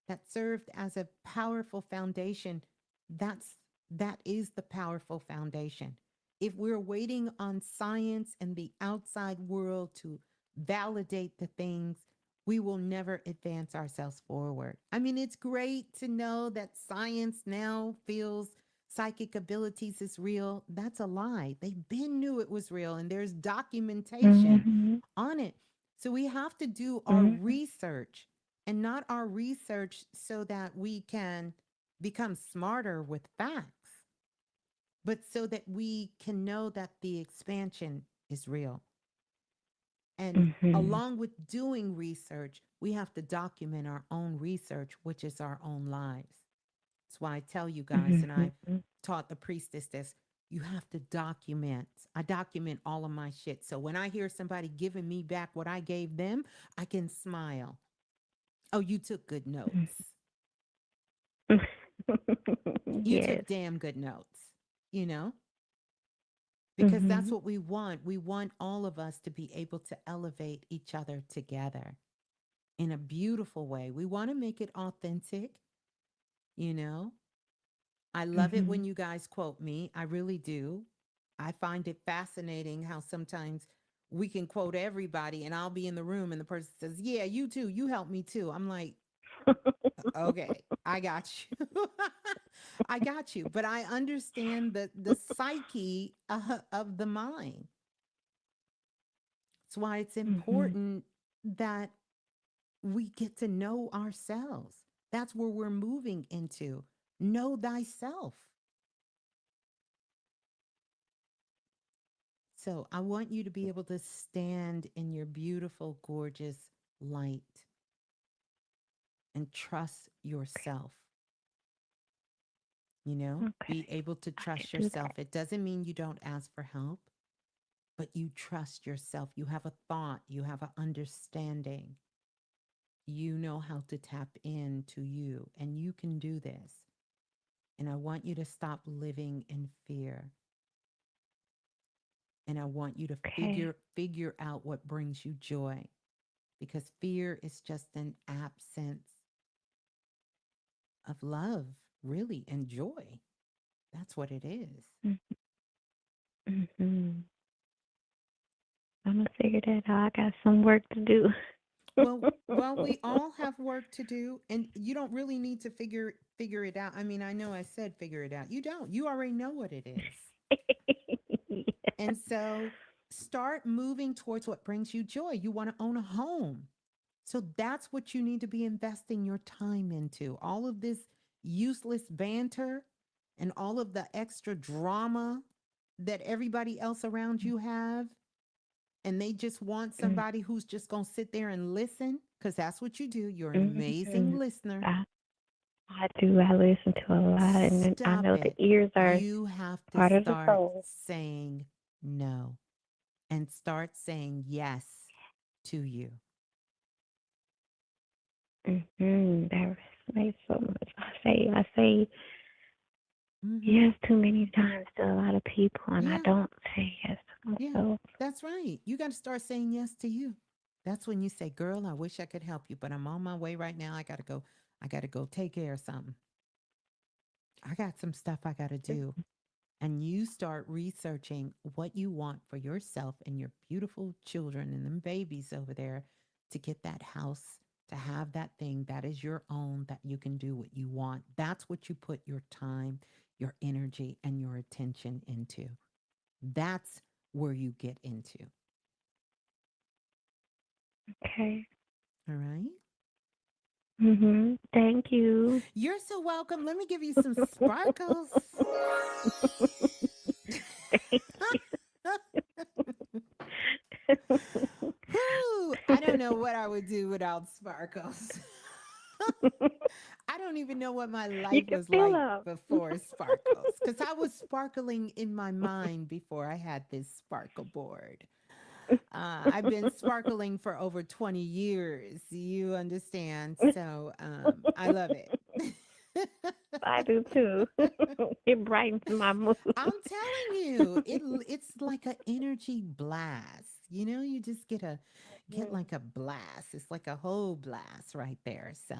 that served as a powerful foundation, that's that is the powerful foundation. If we're waiting on science and the outside world to validate the things, we will never advance ourselves forward. I mean, it's great to know that science now feels psychic abilities is real. That's a lie. They been knew it was real, and there's documentation Mhm. on it. So we have to do our Mhm. research, and not our research so that we can become smarter with facts, but so that we can know that the expansion is real. And Mhm. along with doing research, we have to document our own research, which is our own lives. That's why I tell you guys, and I Mhm. taught the priestess this, you have to document. I document all of my shit. So when I hear somebody giving me back what I gave them, I can smile. Oh, you took good Mhm. notes. You Yes. took damn good notes, you know? Because that's Mhm. what we want. We want all of us to be able to elevate each other together in a beautiful way. We want to make it authentic, you know? I love it when Mhm. you guys quote me. I really do. I find it fascinating how sometimes we can quote everybody and I'll be in the room and the person says, "Yeah, you too. You helped me too." I'm like, "Okay, I got you." I got you, but I understand the psyche of the mind. That's why it's Mhm. important that we get to know ourselves. That's where we're moving into. Know thyself. So I want you to be able to stand in your beautiful, gorgeous light and trust yourself. You know, Okay. be able to I can trust do that. yourself. It doesn't mean you don't ask for help, but you trust yourself. You have a thought, you have an understanding. You know how to tap into you, and you can do this. And I want you to stop living in fear. And I want you to Okay. figure out what brings you joy. because fear is just an absence of love, really, and joy. That's what it is. Mm-hmm. I'm gonna figure that out. I got some work to do. Well, we all have work to do, and you don't really need to figure it out. I mean, I know I said figure it out. You don't. You already know what it is. And so start moving towards what brings you joy. You want to own a home. So that's what you need to be investing your time into. All of this useless banter and all of the extra drama that everybody else around you have, and they just want somebody who's just going to sit there and listen, because that's what you do. You're an amazing Mm-hmm. listener. I do. I listen to a lot, and I Stop know the it. ears are You have to part of the start soul. saying no and start saying yes to you. That resonates so much. I say Hmm. yes too many times to a lot of people, and I Yeah, don't say yes to yeah, myself. that's right. You got to start saying yes to you. That's when you say, girl, I wish I could help you, but I'm on my way right now. I got to go. I got to go take care of something. I got some stuff I got to do. And you start researching what you want for yourself and your beautiful children and them babies over there to get that house, to have that thing that is your own, that you can do what you want. That's what you put your time, your energy, and your attention into. That's where you get into. Okay. All right. Thank you. You're so welcome. Let me give you some sparkles. Whew, I don't know what I would do without sparkles. I don't even know what my You life can was feel like them. before sparkles, because I was sparkling in my mind before I had this sparkle board. I've been sparkling for over 20 years. You understand? So I love it. I do too. It brightens my mood. I'm telling you, it's like an energy blast. You know, you just get like a blast. It's like a whole blast right there. So,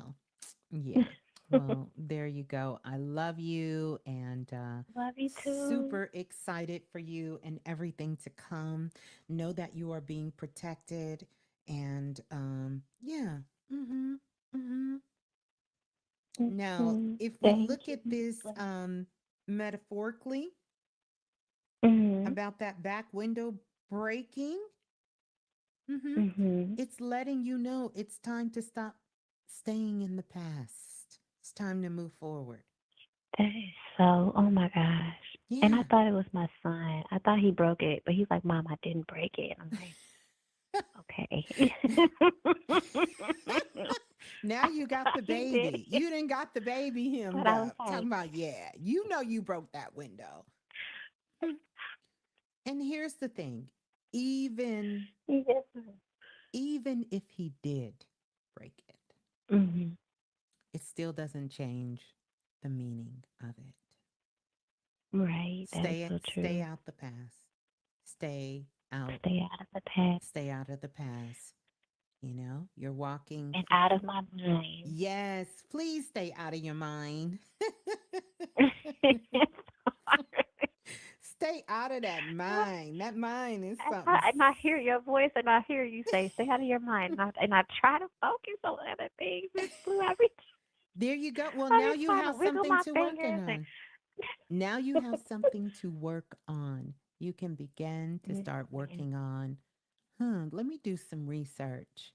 yeah. Well, there you go. I love you, and Love you too. super excited for you and everything to come. Know that you are being protected, and yeah. Mhm. Mhm. Now, if we Thank look you. at this metaphorically, Mhm. about that back window breaking, hmm Mhm. it's letting you know it's time to stop staying in the past. It's time to move forward. That is so. Oh my gosh. And I Yeah. thought it was my son. I thought he broke it, but he's like, "Mom, I didn't break it." I'm like, "Okay." Now I you got thought the he did baby. it, You didn't got the baby but hemmed I was up. like, Talking about, yeah, you know you broke that window. And here's the thing. Even "Yes." even if he did break it, Mhm. it still doesn't change the meaning of it. Right. That is so Stay true. out the past. Stay out Stay out of the past stay out of the past. You know, you're walking. and out of my mind. Yes, please stay out of your mind. Stay out of that mind. That mind is something. And I hear your voice, and I hear you say, "Stay out of your mind." And I try to focus on other things. Miss Blue, There you go. Well, I now be you trying to have wiggle something my to work fingers and. on. Now you have something to work on. You can begin to start Mhm. working on, let me do some research,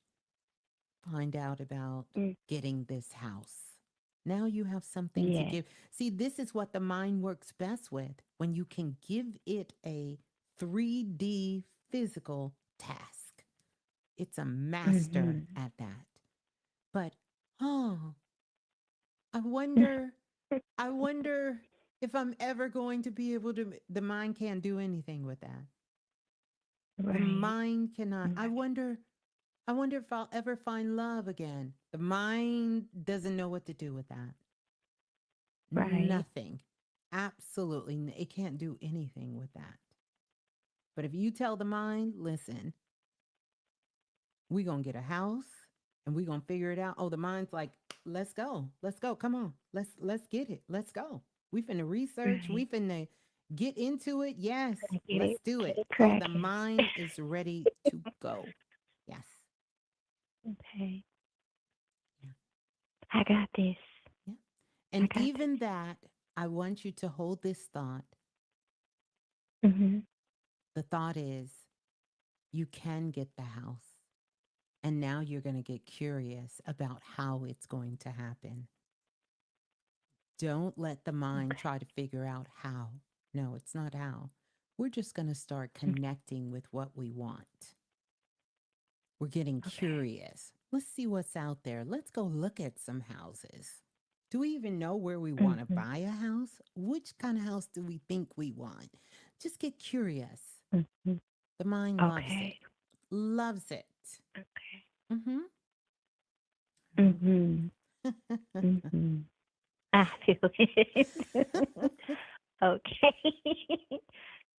find out about Mm, getting this house. Now you have something to yes. give. See, this is what the mind works best with, when you can give it a 3D physical task. It's a master Mhm. at that. But, oh, I wonder, I wonder if I'm ever going to be able to. The mind can't do anything with that. The Right. mind cannot. Right. I wonder if I'll ever find love again. The mind doesn't know what to do with that. Right. Nothing. Absolutely. It can't do anything with that. But if you tell the mind, listen, We're going to get a house and we're going to figure it out. Oh, the mind's like, let's go. Let's go. Come on. Let's get it. Let's go. We finna research. Right. We finna get into it. Yes. Gonna Let's do get it. it Oh, the cracking. mind is ready to go. Yes. Okay. Yeah. I got this. Yeah. I And got even that, I want you to hold this thought. this. Mhm. The thought is you can get the house. And now you're going to get curious about how it's going to happen. Don't let the mind Okay. try to figure out how. No, it's not how. We're just going to start Okay. connecting with what we want. We're getting Okay. curious. Let's see what's out there. Let's go look at some houses. Do we even know where we want to Mhm. buy a house? Which kind of house do we think we want? Just get curious. Mhm. The mind loves Okay. it. Loves it. Okay. Mm-hmm. Mhm. Mhm. I feel it. Okay.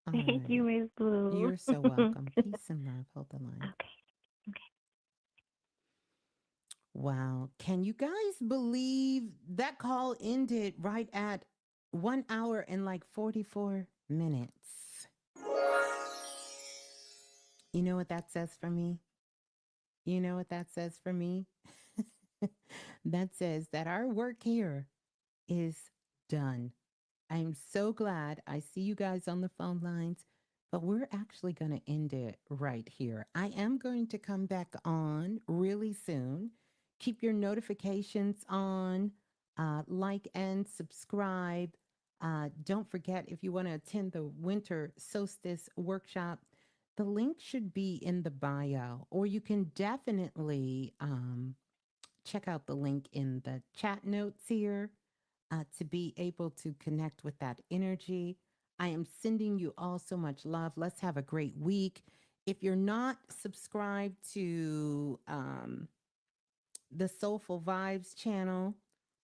All Thank right. you, Miss Blue. You're so welcome. Peace and love. Hold the line. Okay. Okay. Wow. Can you guys believe that call ended right at 1 hour and like 44 minutes? You know what that says for me? You know what that says for me? That says that our work here is done. I'm so glad I see you guys on the phone lines, but we're actually going to end it right here. I am going to come back on really soon. Keep your notifications on, like and subscribe. Don't forget if you want to attend the winter solstice workshop, the link should be in the bio, or you can definitely check out the link in the chat notes here to be able to connect with that energy. I am sending you all so much love. Let's have a great week. If you're not subscribed to the Soulful Vibes channel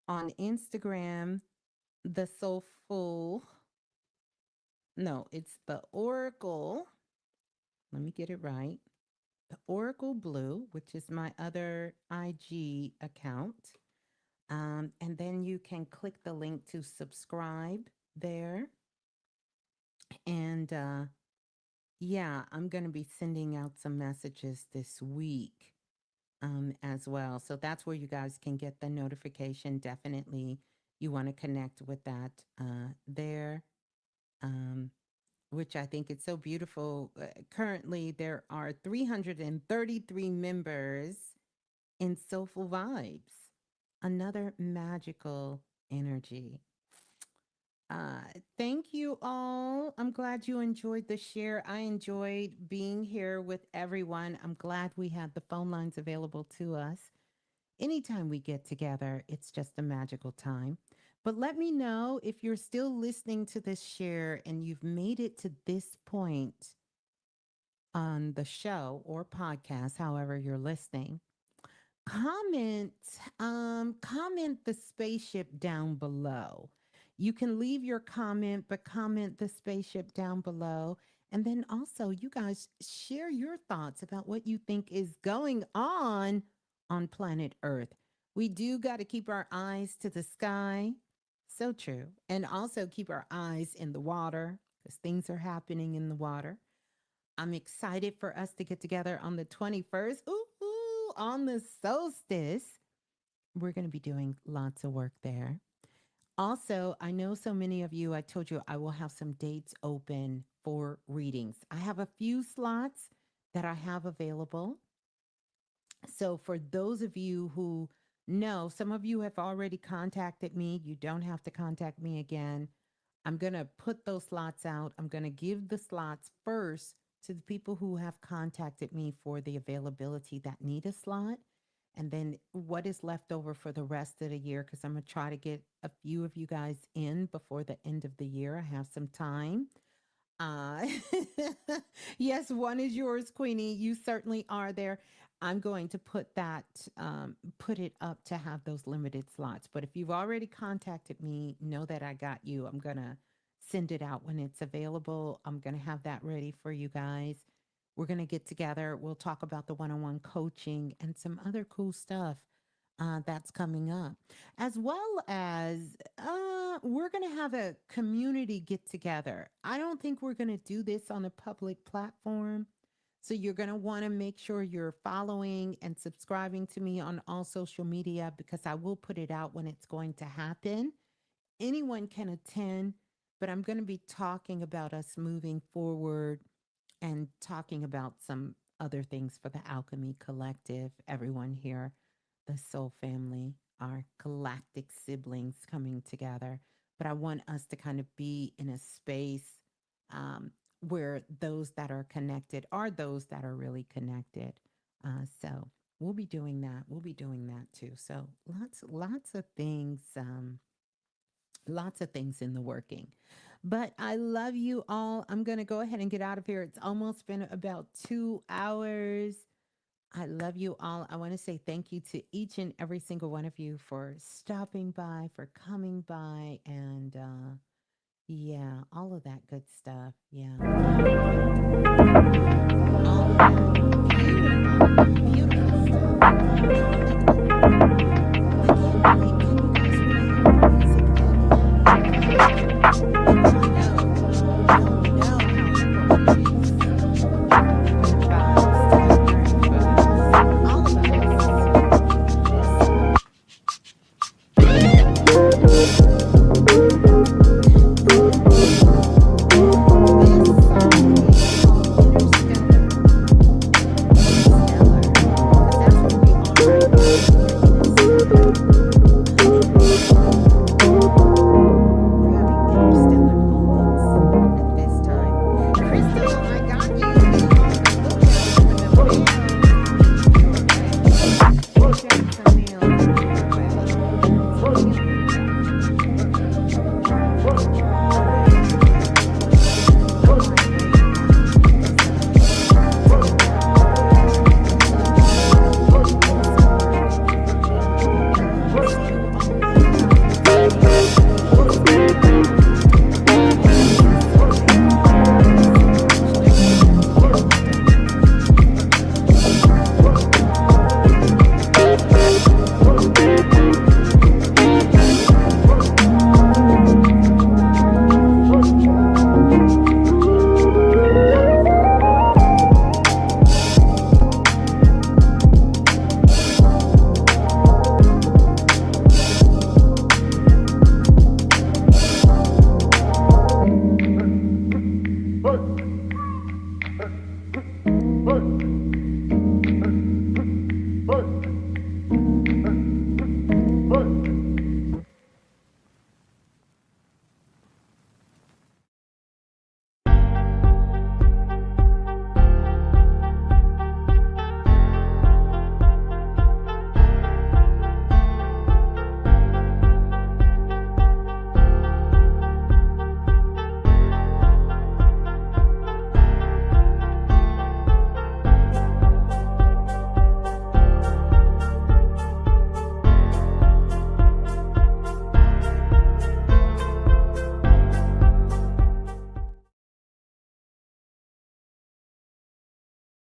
on Instagram, the Soulful, no, it's the Oracle. Let me get it right. The Oracle Blue, which is my other IG account. And then you can click the link to subscribe there. And yeah, I'm going to be sending out some messages this week as well. So that's where you guys can get the notification. Definitely, you want to connect with that there, um, which I think it's so beautiful. Currently, there are 333 members in Soulful Vibes, another magical energy. Uh, Thank you all. I'm glad you enjoyed the share. I enjoyed being here with everyone. I'm glad we had the phone lines available to us. Anytime we get together, it's just a magical time. But let me know if you're still listening to this share and you've made it to this point on the show or podcast, however you're listening. Comment, comment the spaceship down below. You can leave your comment, but comment the spaceship down below. And then also, you guys share your thoughts about what you think is going on planet Earth. We do got to keep our eyes to the sky. So true. And also keep our eyes in the water because things are happening in the water. I'm excited for us to get together on the 21st. Ooh, ooh, on the solstice. We're going to be doing lots of work there. Also, I know so many of you, I told you I will have some dates open for readings. I have a few slots that I have available. So, for those of you who know, some of you have already contacted me. You don't have to contact me again. I'm going to put those slots out. I'm going to give the slots first to the people who have contacted me for the availability that need a slot. And then what is left over for the rest of the year, because I'm going to try to get a few of you guys in before the end of the year. I have some time. Uh, yes, one is yours, Queenie. You certainly are there. I'm going to put it up to have those limited slots. But if you've already contacted me, know that I got you. I'm going to send it out when it's available. I'm going to have that ready for you guys. We're going to get together. We'll talk about the one on one coaching and some other cool stuff that's coming up, as well as we're going to have a community get together. I don't think we're going to do this on a public platform. So you're going to want to make sure you're following and subscribing to me on all social media because I will put it out when it's going to happen. Anyone can attend, but I'm going to be talking about us moving forward and talking about some other things for the Alchemy Collective, everyone here, the soul family, our galactic siblings coming together. But I want us to kind of be in a space where those that are connected are those that are really connected. So we'll be doing that. We'll be doing that too. So lots of things in the working. But I love you all. I'm going to go ahead and get out of here. It's almost been about 2 hours. I love you all. I want to say thank you to each and every single one of you for stopping by, for coming by, and yeah, all of that good stuff. Yeah. All of that beautiful, beautiful stuff.